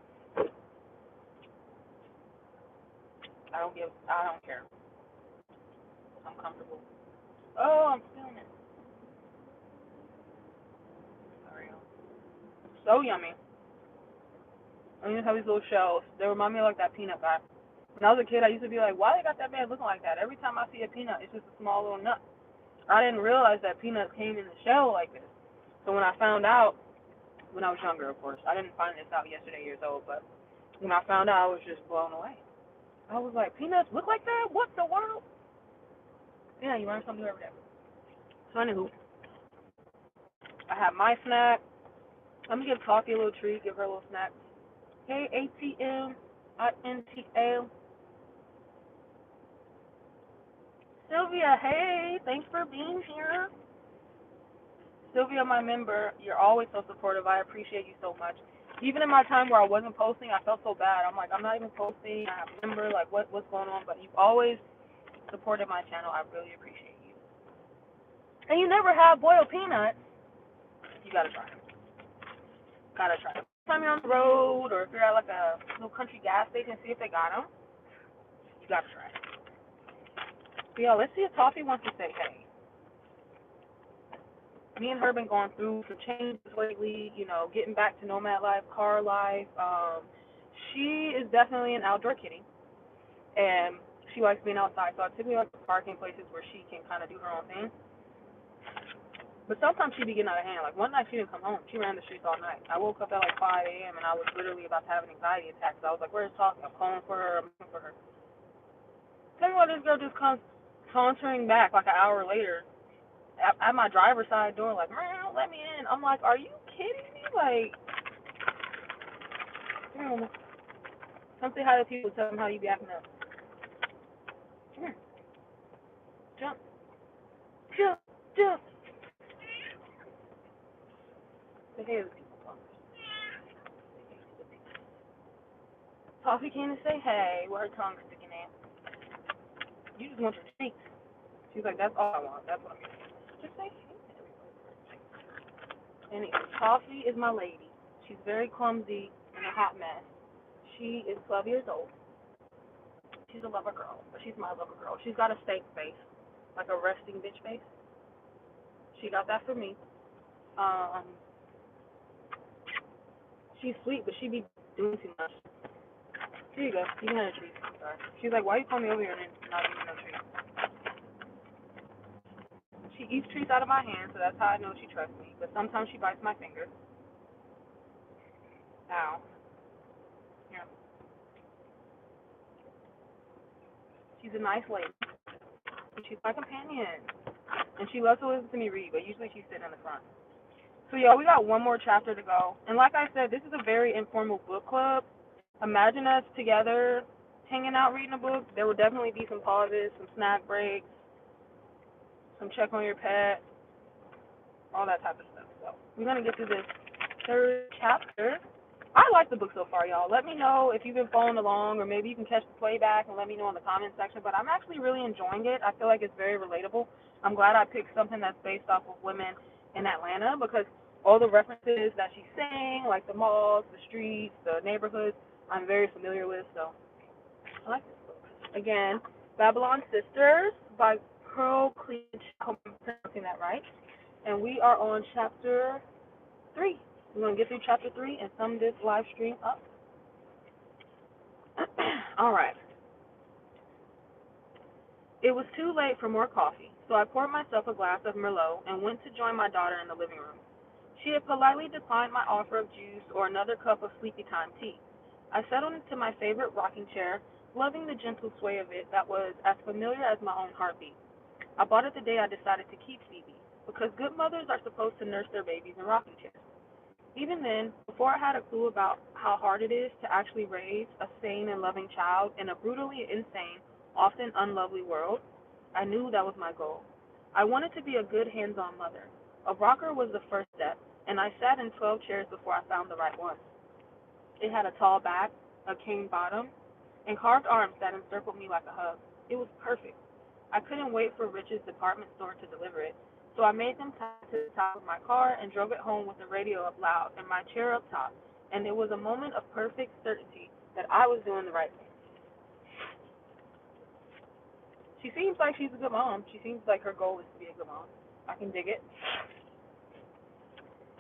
I don't care. I'm comfortable. Oh, I'm feeling it. Sorry, y'all. So yummy. And you have these little shells. They remind me of like that peanut guy. When I was a kid, I used to be like, why they got that man looking like that? Every time I see a peanut, it's just a small little nut. I didn't realize that peanuts came in the shell like this. So when I found out, when I was younger, of course, I didn't find this out yesterday years old, but when I found out, I was just blown away. I was like, peanuts look like that? What the world? Yeah, you learn something every day. So anywho, I have my snack. Let me give Coffee a little treat, give her a little snack. Hey, ATM, INTL. Sylvia, hey, thanks for being here. Sylvia, my member, you're always so supportive. I appreciate you so much. Even in my time where I wasn't posting, I felt so bad. I'm like, I'm not even posting. I have a member, like, what's going on? But you've always supported my channel. I really appreciate you. And you never have boiled peanuts. You gotta try them. Gotta try them. Next time you're on the road, or if you're at like a little country gas station, see if they got them. You gotta try it. So, y'all, let's see if Toffee wants to say hey. Me and her been going through some changes lately, you know, getting back to nomad life, car life. She is definitely an outdoor kitty, and she likes being outside. So I took me to parking places where she can kind of do her own thing. But sometimes she be getting out of hand. Like one night she didn't come home. She ran the streets all night. I woke up at like 5 a.m. and I was literally about to have an anxiety attack. So I was like, where's Toffee? I'm calling for her. I'm looking for her. Tell me what, this girl just comes sauntering back like an hour later at my driver's side door, like, let me in. I'm like, are you kidding me? Like, come say hi to people, tell them how you be acting up. Come here. Jump. Jump. Jump. Say hey to the people, Toffee came to say hey with her tongue sticking out. You just want your treats. She's like, that's all I want. That's what I'm getting. Just say hey to everybody. Anyway, Toffee is my lady. She's very clumsy and a hot mess. She is 12 years old. She's a lover girl, but she's my lover girl. She's got a steak face, like a resting bitch face. She got that for me. She's sweet, but she be doing too much. Here you go. You can have a treat. Sorry. She's like, why you call me over here and not giving me no treat? She eats treats out of my hand, so that's how I know she trusts me. But sometimes she bites my finger. Ow. Yeah. She's a nice lady. She's my companion. And she loves to listen to me read, but usually she's sitting in the front. So, y'all, we got one more chapter to go. And like I said, this is a very informal book club. Imagine us together hanging out reading a book. There will definitely be some pauses, some snack breaks, some check on your pet, all that type of stuff. So we're going to get through this third chapter. I like the book so far, y'all. Let me know if you've been following along, or maybe you can catch the playback and let me know in the comment section. But I'm actually really enjoying it. I feel like it's very relatable. I'm glad I picked something that's based off of women in Atlanta, because all the references that she's saying, like the malls, the streets, the neighborhoods, I'm very familiar with, so I like this book. Again, Babylon Sisters by Cleage. I hope I'm pronouncing that right. And we are on chapter 3. We're going to get through chapter 3 and sum this live stream up. All right. It was too late for more coffee, so I poured myself a glass of Merlot and went to join my daughter in the living room. She had politely declined my offer of juice or another cup of sleepy time tea. I settled into my favorite rocking chair, loving the gentle sway of it that was as familiar as my own heartbeat. I bought it the day I decided to keep Phoebe, because good mothers are supposed to nurse their babies in rocking chairs. Even then, before I had a clue about how hard it is to actually raise a sane and loving child in a brutally insane, often unlovely world, I knew that was my goal. I wanted to be a good hands-on mother. A rocker was the first step, and I sat in 12 chairs before I found the right one. It had a tall back, a king bottom, and carved arms that encircled me like a hug. It was perfect. I couldn't wait for Rich's department store to deliver it, so I made them tie it to the top of my car and drove it home with the radio up loud and my chair up top, and it was a moment of perfect certainty that I was doing the right thing. She seems like she's a good mom. She seems like her goal is to be a good mom. I can dig it.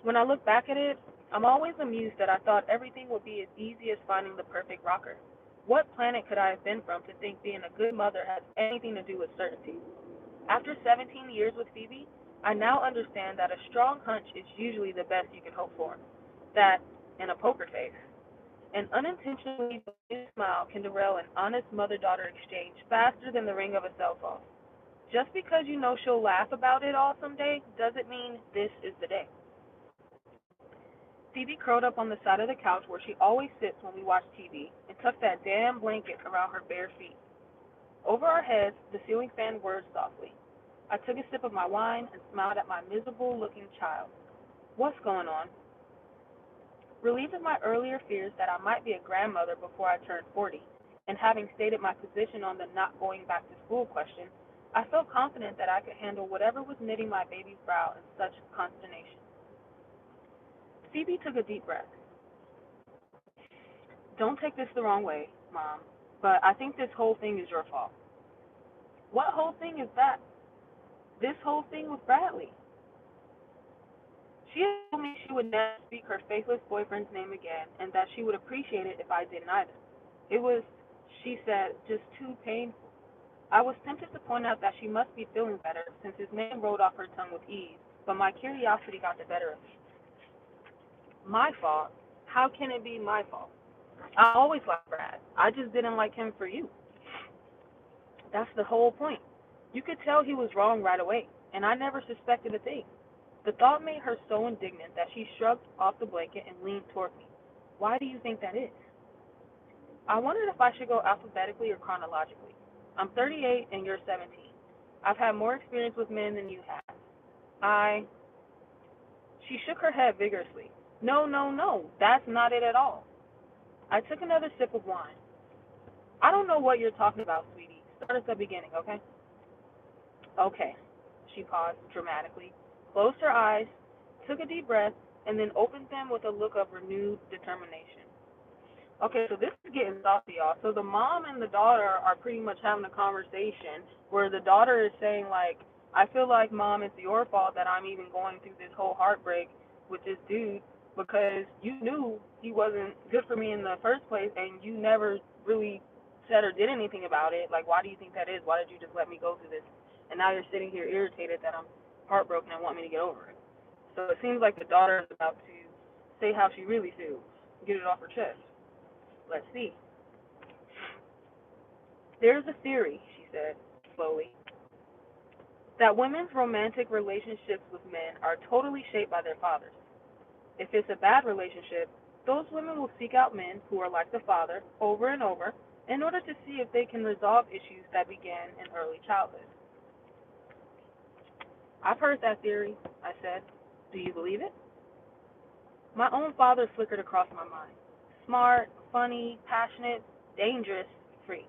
When I look back at it, I'm always amused that I thought everything would be as easy as finding the perfect rocker. What planet could I have been from to think being a good mother has anything to do with certainty? After 17 years with Phoebe, I now understand that a strong hunch is usually the best you can hope for. That, and a poker face. An unintentionally delayed smile can derail an honest mother-daughter exchange faster than the ring of a cell phone. Just because you know she'll laugh about it all someday doesn't mean this is the day. Phoebe curled up on the side of the couch where she always sits when we watch TV and tucked that damn blanket around her bare feet. Over our heads, the ceiling fan whirred softly. I took a sip of my wine and smiled at my miserable-looking child. What's going on? Relieved of my earlier fears that I might be a grandmother before I turned 40, and having stated my position on the not going back to school question, I felt confident that I could handle whatever was knitting my baby's brow in such consternation. Phoebe took a deep breath. Don't take this the wrong way, Mom, but I think this whole thing is your fault. What whole thing is that? This whole thing with Bradley. She had told me she would never speak her faithless boyfriend's name again, and that she would appreciate it if I didn't either. It was, she said, just too painful. I was tempted to point out that she must be feeling better, since his name rolled off her tongue with ease, but my curiosity got the better of me. My fault? How can it be my fault? I always liked Brad. I just didn't like him for you. That's the whole point. You could tell he was wrong right away, and I never suspected a thing. The thought made her so indignant that she shrugged off the blanket and leaned toward me. Why do you think that is? I wondered if I should go alphabetically or chronologically. I'm 38 and you're 17. I've had more experience with men than you have. She shook her head vigorously. No, no, no, that's not it at all. I took another sip of wine. I don't know what you're talking about, sweetie. Start at the beginning, okay? Okay. She paused dramatically, closed her eyes, took a deep breath, and then opened them with a look of renewed determination. Okay, so this is getting saucy, y'all. So the mom and the daughter are pretty much having a conversation where the daughter is saying, like, I feel like, Mom, it's your fault that I'm even going through this whole heartbreak with this dude because you knew he wasn't good for me in the first place and you never really said or did anything about it. Like, why do you think that is? Why did you just let me go through this? And now you're sitting here irritated that I'm heartbroken and want me to get over it. So it seems like the daughter is about to say how she really feels, get it off her chest. Let's see. There's a theory, she said, slowly, that women's romantic relationships with men are totally shaped by their fathers. If it's a bad relationship, those women will seek out men who are like the father over and over in order to see if they can resolve issues that began in early childhood. I've heard that theory, I said. Do you believe it? My own father flickered across my mind. Smart, funny, passionate, dangerous, free.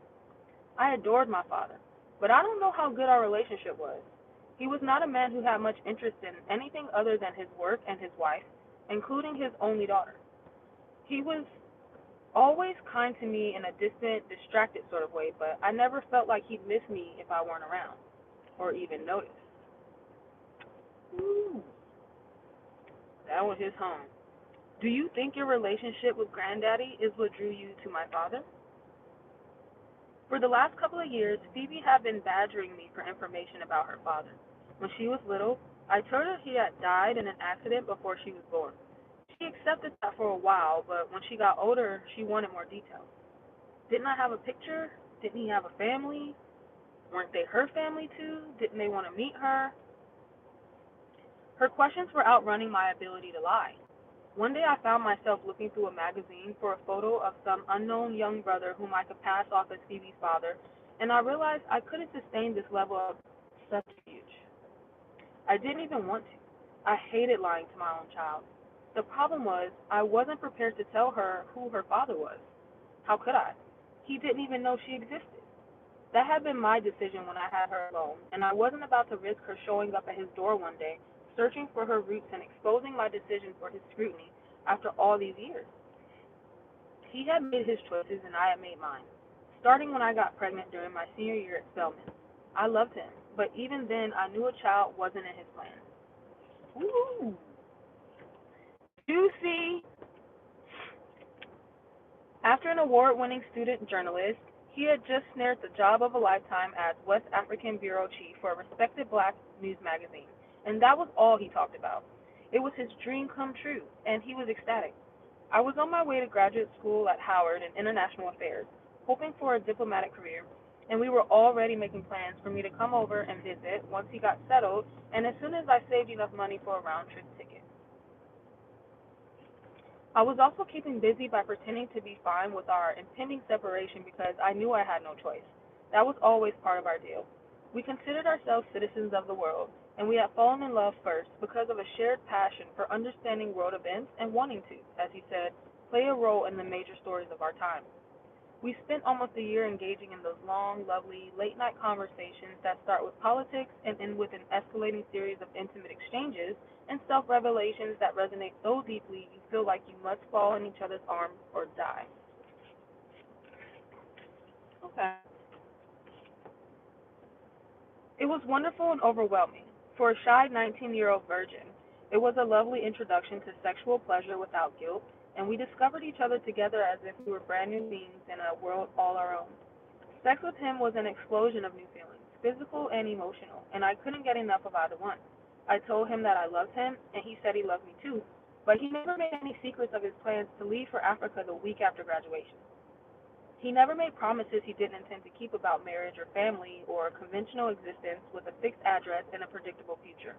I adored my father, but I don't know how good our relationship was. He was not a man who had much interest in anything other than his work and his wife, including his only daughter. He was Always kind to me in a distant, distracted sort of way, but I never felt like he'd miss me if I weren't around or even notice. Ooh, that was his home. Do you think your relationship with Granddaddy is what drew you to my father? For the last couple of years, Phoebe had been badgering me for information about her father. When she was little, I told her he had died in an accident before she was born. She accepted that for a while, but when she got older, she wanted more details. Didn't I have a picture? Didn't he have a family? Weren't they her family too? Didn't they want to meet her? Her questions were outrunning my ability to lie. One day I found myself looking through a magazine for a photo of some unknown young brother whom I could pass off as Phoebe's father, and I realized I couldn't sustain this level of subterfuge. I didn't even want to. I hated lying to my own child. The problem was, I wasn't prepared to tell her who her father was. How could I? He didn't even know she existed. That had been my decision when I had her alone, and I wasn't about to risk her showing up at his door one day, searching for her roots and exposing my decision for his scrutiny after all these years. He had made his choices and I had made mine, starting when I got pregnant during my senior year at Spelman. I loved him, but even then I knew a child wasn't in his plans. Ooh. Juicy. After an award-winning student journalist, he had just snared the job of a lifetime as West African bureau chief for a respected black news magazine, and that was all he talked about. It was his dream come true, and he was ecstatic. I was on my way to graduate school at Howard in international affairs, hoping for a diplomatic career, and we were already making plans for me to come over and visit once he got settled and as soon as I saved enough money for a round trip ticket. I was also keeping busy by pretending to be fine with our impending separation because I knew I had no choice. That was always part of our deal. We considered ourselves citizens of the world, and we had fallen in love first because of a shared passion for understanding world events and wanting to, as he said, play a role in the major stories of our time. We spent almost a year engaging in those long, lovely, late night conversations that start with politics and end with an escalating series of intimate exchanges and self revelations that resonate so deeply you feel like you must fall in each other's arms or die. Okay. It was wonderful and overwhelming. For a shy 19-year-old virgin, it was a lovely introduction to sexual pleasure without guilt, and we discovered each other together as if we were brand new beings in a world all our own. Sex with him was an explosion of new feelings, physical and emotional, and I couldn't get enough of either one. I told him that I loved him, and he said he loved me too, but he never made any secrets of his plans to leave for Africa the week after graduation. He never made promises he didn't intend to keep about marriage or family or a conventional existence with a fixed address and a predictable future.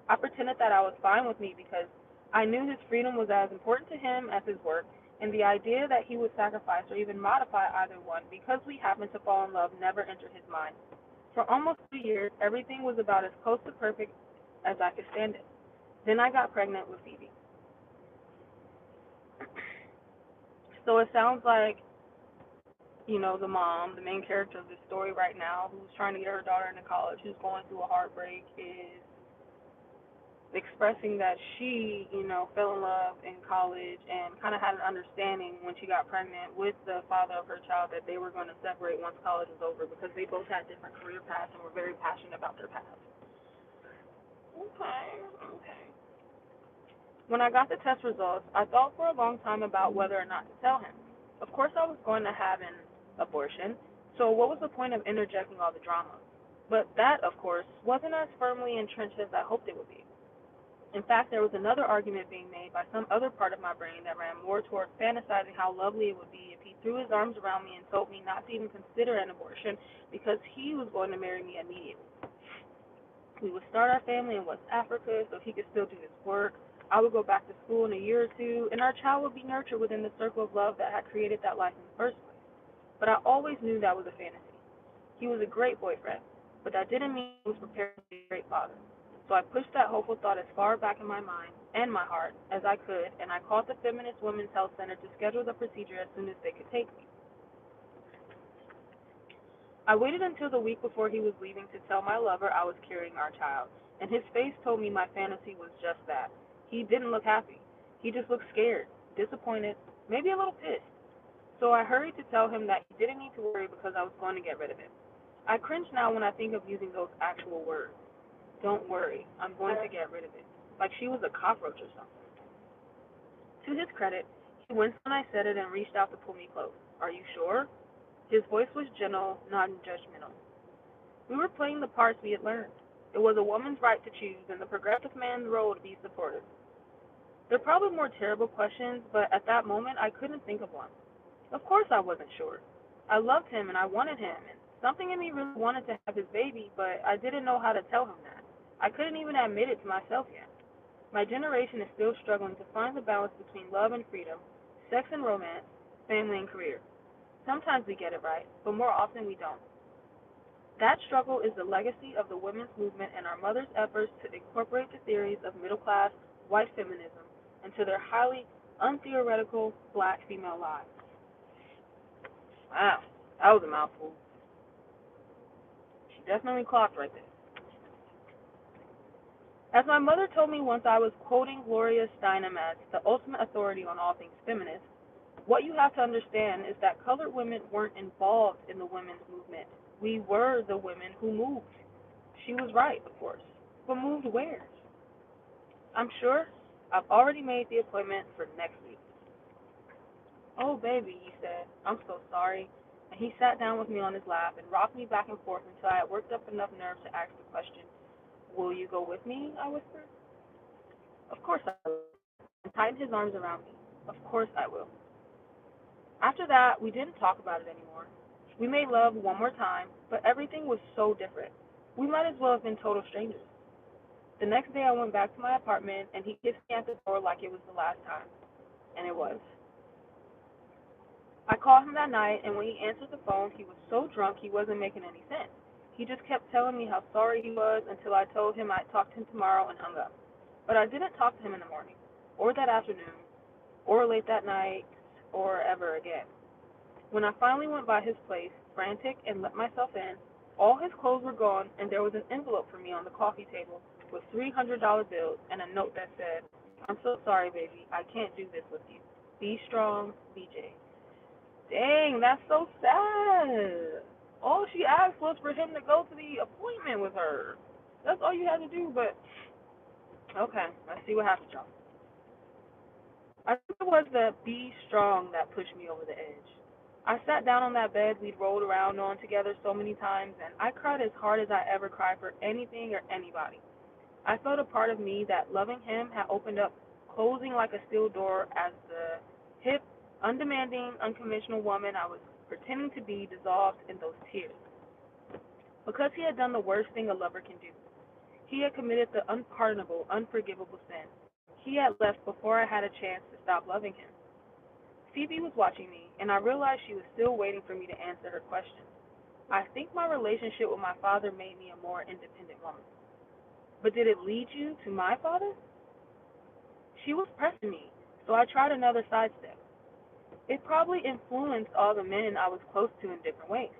I pretended that I was fine with me because I knew his freedom was as important to him as his work, and the idea that he would sacrifice or even modify either one because we happened to fall in love never entered his mind. For almost 2 years, everything was about as close to perfect as I could stand it. Then I got pregnant with Phoebe. So it sounds like, the mom, the main character of this story right now, who's trying to get her daughter into college, who's going through a heartbreak, is expressing that she, fell in love in college and kind of had an understanding when she got pregnant with the father of her child that they were going to separate once college was over because they both had different career paths and were very passionate about their paths. Okay, okay. When I got the test results, I thought for a long time about whether or not to tell him. Of course, I was going to have an abortion, so what was the point of interjecting all the drama? But that, of course, wasn't as firmly entrenched as I hoped it would be. In fact, there was another argument being made by some other part of my brain that ran more toward fantasizing how lovely it would be if he threw his arms around me and told me not to even consider an abortion because he was going to marry me immediately. We would start our family in West Africa so he could still do his work. I would go back to school in a year or two, and our child would be nurtured within the circle of love that had created that life in the first place. But I always knew that was a fantasy. He was a great boyfriend, but that didn't mean he was prepared to be a great father. So I pushed that hopeful thought as far back in my mind and my heart as I could, and I called the Feminist Women's Health Center to schedule the procedure as soon as they could take me. I waited until the week before he was leaving to tell my lover I was carrying our child, and his face told me my fantasy was just that. He didn't look happy. He just looked scared, disappointed, maybe a little pissed. So I hurried to tell him that he didn't need to worry because I was going to get rid of it. I cringe now when I think of using those actual words. Don't worry, I'm going to get rid of it. Like she was a cockroach or something. To his credit, he winced when I said it and reached out to pull me close. Are you sure? His voice was gentle, not judgmental. We were playing the parts we had learned. It was a woman's right to choose and the progressive man's role to be supportive. They're probably more terrible questions, but at that moment I couldn't think of one. Of course I wasn't sure. I loved him and I wanted him, and something in me really wanted to have his baby, but I didn't know how to tell him that. I couldn't even admit it to myself yet. My generation is still struggling to find the balance between love and freedom, sex and romance, family and career. Sometimes we get it right, but more often we don't. That struggle is the legacy of the women's movement and our mothers' efforts to incorporate the theories of middle class white feminism into their highly untheoretical black female lives. Wow, that was a mouthful. She definitely clocked right there. As my mother told me once I was quoting Gloria Steinem as the ultimate authority on all things feminist, what you have to understand is that colored women weren't involved in the women's movement. We were the women who moved. She was right, of course. But moved where? I'm sure I've already made the appointment for next week. Oh, baby, he said, I'm so sorry. And he sat down with me on his lap and rocked me back and forth until I had worked up enough nerve to ask the question, will you go with me? I whispered. Of course I will. And tightened his arms around me. Of course I will. After that, we didn't talk about it anymore. We made love one more time, but everything was so different. We might as well have been total strangers. The next day I went back to my apartment and he kissed me at the door like it was the last time. And it was. I called him that night, and when he answered the phone, he was so drunk he wasn't making any sense. He just kept telling me how sorry he was until I told him I'd talk to him tomorrow and hung up. But I didn't talk to him in the morning, or that afternoon, or late that night, or ever again. When I finally went by his place, frantic, and let myself in, all his clothes were gone, and there was an envelope for me on the coffee table with $300 bills and a note that said, I'm so sorry, baby. I can't do this with you. Be strong, BJ. Dang, that's so sad. All she asked was for him to go to the appointment with her. That's all you had to do, but okay, let's see what happens, y'all. I think it was the be strong that pushed me over the edge. I sat down on that bed we'd rolled around on together so many times, and I cried as hard as I ever cried for anything or anybody. I felt a part of me that loving him had opened up, closing like a steel door as the hip, undemanding, unconventional woman I was pretending to be dissolved in those tears. Because he had done the worst thing a lover can do. He had committed the unpardonable, unforgivable sin. He had left before I had a chance to stop loving him. Phoebe was watching me, and I realized she was still waiting for me to answer her question. I think my relationship with my father made me a more independent woman. But did it lead you to my father? She was pressing me, so I tried another sidestep. It probably influenced all the men I was close to in different ways.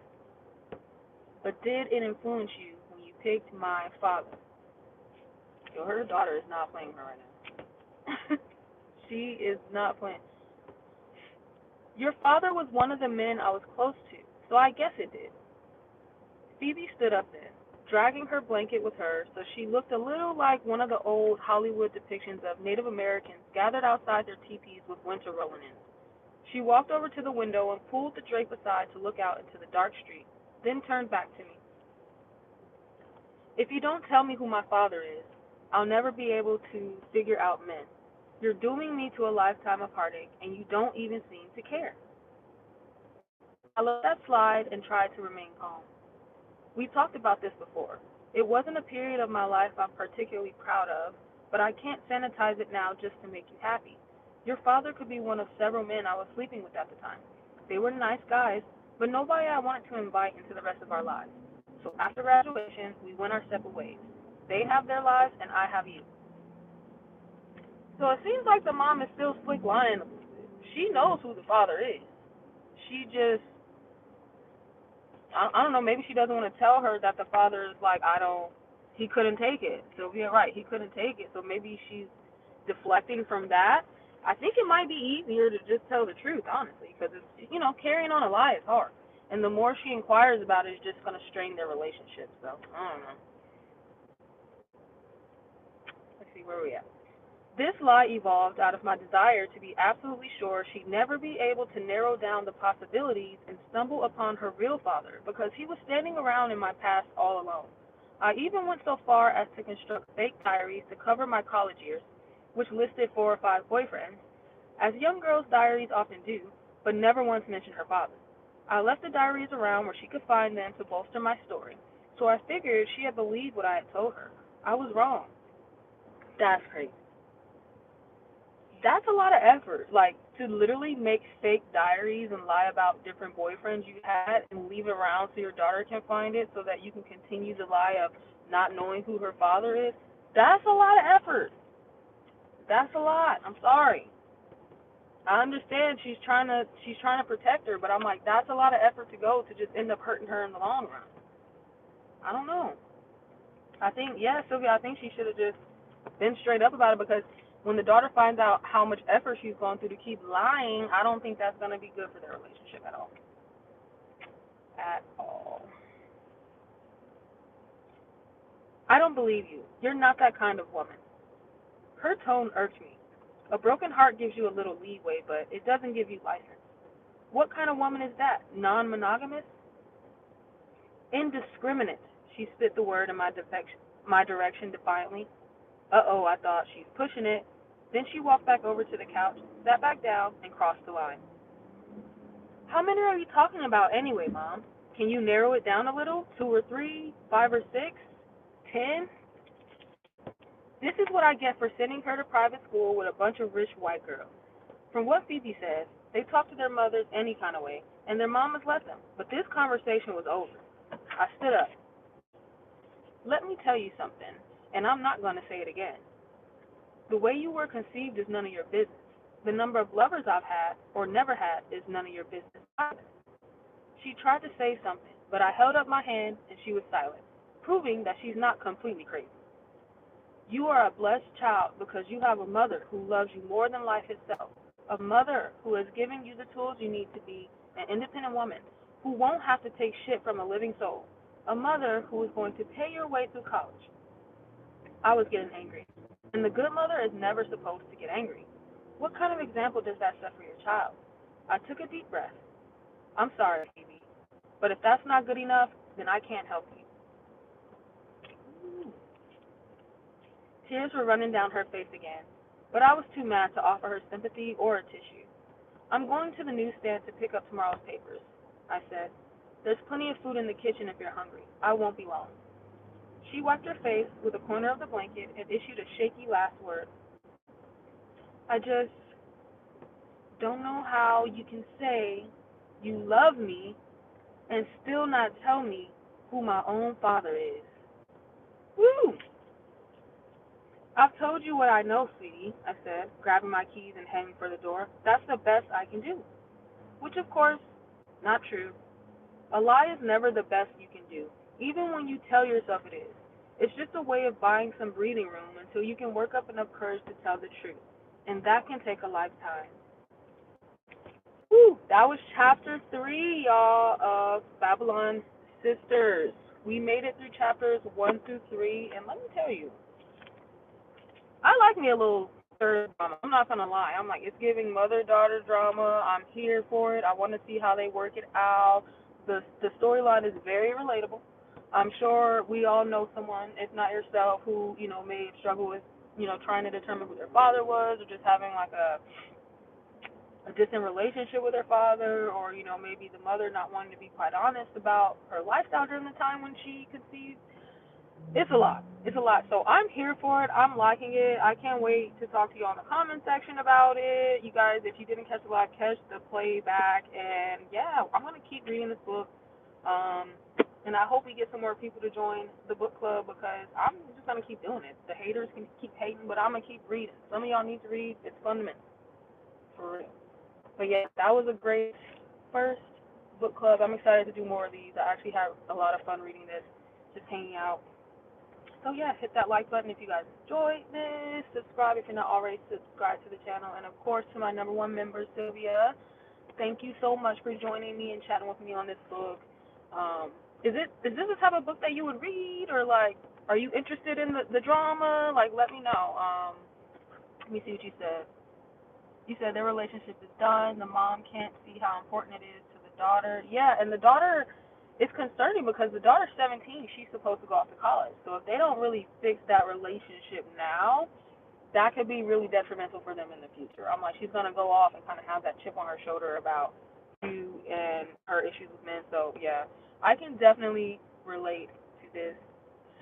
But did it influence you when you picked my father? Yo, her daughter is not playing her right now. She is not playing. Your father was one of the men I was close to, so I guess it did. Phoebe stood up then, dragging her blanket with her so she looked a little like one of the old Hollywood depictions of Native Americans gathered outside their teepees with winter rolling in. She walked over to the window and pulled the drape aside to look out into the dark street, then turned back to me. If you don't tell me who my father is, I'll never be able to figure out men. You're dooming me to a lifetime of heartache, and you don't even seem to care. I let that slide and tried to remain calm. We talked about this before. It wasn't a period of my life I'm particularly proud of, but I can't sanitize it now just to make you happy. Your father could be one of several men I was sleeping with at the time. They were nice guys, but nobody I wanted to invite into the rest of our lives. So after graduation, we went our separate ways. They have their lives, and I have you. So it seems like the mom is still slick lying. She knows who the father is. She just, I don't know, maybe she doesn't want to tell her that the father is like, he couldn't take it. So, yeah, right, he couldn't take it. So maybe she's deflecting from that. I think it might be easier to just tell the truth, honestly, because it's, carrying on a lie is hard. And the more she inquires about it, it's just going to strain their relationship. So, I don't know. Let's see, where are we at? This lie evolved out of my desire to be absolutely sure she'd never be able to narrow down the possibilities and stumble upon her real father because he was standing around in my past all alone. I even went so far as to construct fake diaries to cover my college years, which listed 4 or 5 boyfriends, as young girls' diaries often do, but never once mentioned her father. I left the diaries around where she could find them to bolster my story, so I figured she had believed what I had told her. I was wrong. That's crazy. That's a lot of effort. Like, to literally make fake diaries and lie about different boyfriends you had and leave it around so your daughter can find it so that you can continue the lie of not knowing who her father is. That's a lot of effort. That's a lot. I'm sorry. I understand she's trying to protect her, but I'm like, that's a lot of effort to go to just end up hurting her in the long run. I don't know. I think, yeah, Sylvia, I think she should have just been straight up about it, because when the daughter finds out how much effort she's gone through to keep lying, I don't think that's going to be good for their relationship at all. At all. I don't believe you. You're not that kind of woman. Her tone irked me. A broken heart gives you a little leeway, but it doesn't give you license. What kind of woman is that? Non-monogamous? Indiscriminate. She spit the word in my direction defiantly. Uh-oh, I thought, she's pushing it. Then she walked back over to the couch, sat back down, and crossed the line. How many are you talking about anyway, Mom? Can you narrow it down a little? 2 or 3? 5 or 6? 10? This is what I get for sending her to private school with a bunch of rich white girls. From what Phoebe says, they talk to their mothers any kind of way, and their mamas let them. But this conversation was over. I stood up. Let me tell you something, and I'm not going to say it again. The way you were conceived is none of your business. The number of lovers I've had or never had is none of your business either. She tried to say something, but I held up my hand and she was silent, proving that she's not completely crazy. You are a blessed child because you have a mother who loves you more than life itself, a mother who has given you the tools you need to be an independent woman, who won't have to take shit from a living soul, a mother who is going to pay your way through college. I was getting angry, and the good mother is never supposed to get angry. What kind of example does that set for your child? I took a deep breath. I'm sorry, Phoebe, but if that's not good enough, then I can't help you. Tears were running down her face again, but I was too mad to offer her sympathy or a tissue. I'm going to the newsstand to pick up tomorrow's papers, I said. There's plenty of food in the kitchen if you're hungry. I won't be long. She wiped her face with a corner of the blanket and issued a shaky last word. I just don't know how you can say you love me and still not tell me who my own father is. Woo! I've told you what I know, sweetie, I said, grabbing my keys and heading for the door. That's the best I can do. Which, of course, not true. A lie is never the best you can do, even when you tell yourself it is. It's just a way of buying some breathing room until you can work up enough courage to tell the truth. And that can take a lifetime. Whew, that was chapter 3, y'all, of Babylon Sisters. We made it through chapters 1 through 3, and let me tell you, I like me a little third drama. I'm not gonna lie. I'm like, it's giving mother-daughter drama. I'm here for it. I want to see how they work it out. The storyline is very relatable. I'm sure we all know someone, if not yourself, who may struggle with trying to determine who their father was, or just having like a distant relationship with her father, or maybe the mother not wanting to be quite honest about her lifestyle during the time when she conceived. It's a lot. It's a lot. So I'm here for it. I'm liking it. I can't wait to talk to you on the comment section about it. You guys, if you didn't catch the live, catch the playback. And yeah, I'm going to keep reading this book. And I hope we get some more people to join the book club, because I'm just going to keep doing it. The haters can keep hating, but I'm going to keep reading. Some of y'all need to read. It's fundamental. For real. But yeah, that was a great first book club. I'm excited to do more of these. I actually have a lot of fun reading this, just hanging out. So yeah, hit that like button if you guys enjoyed this. Subscribe if you're not already subscribed to the channel. And of course, to my number one member, Sylvia, thank you so much for joining me and chatting with me on this book. Um, is this the type of book that you would read, or like, are you interested in the drama? Like, let me know. Let me see what you said. You said their relationship is done. The mom can't see how important it is to the daughter. Yeah, and the daughter is concerning because the daughter's 17. She's supposed to go off to college. So if they don't really fix that relationship now, that could be really detrimental for them in the future. I'm like, she's gonna go off and kind of have that chip on her shoulder about you and her issues with men. So yeah, I can definitely relate to this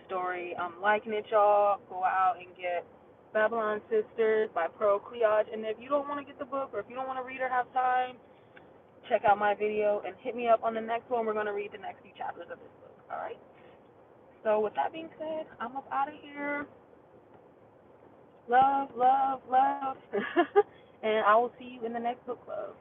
story. I'm liking it, y'all. Go out and get Babylon Sisters by Cleage. And if you don't want to get the book, or if you don't want to read or have time, check out my video and hit me up on the next one. We're gonna read the next few chapters of this book. All right. So with that being said, I'm up out of here. Love, love, love. And I will see you in the next book club.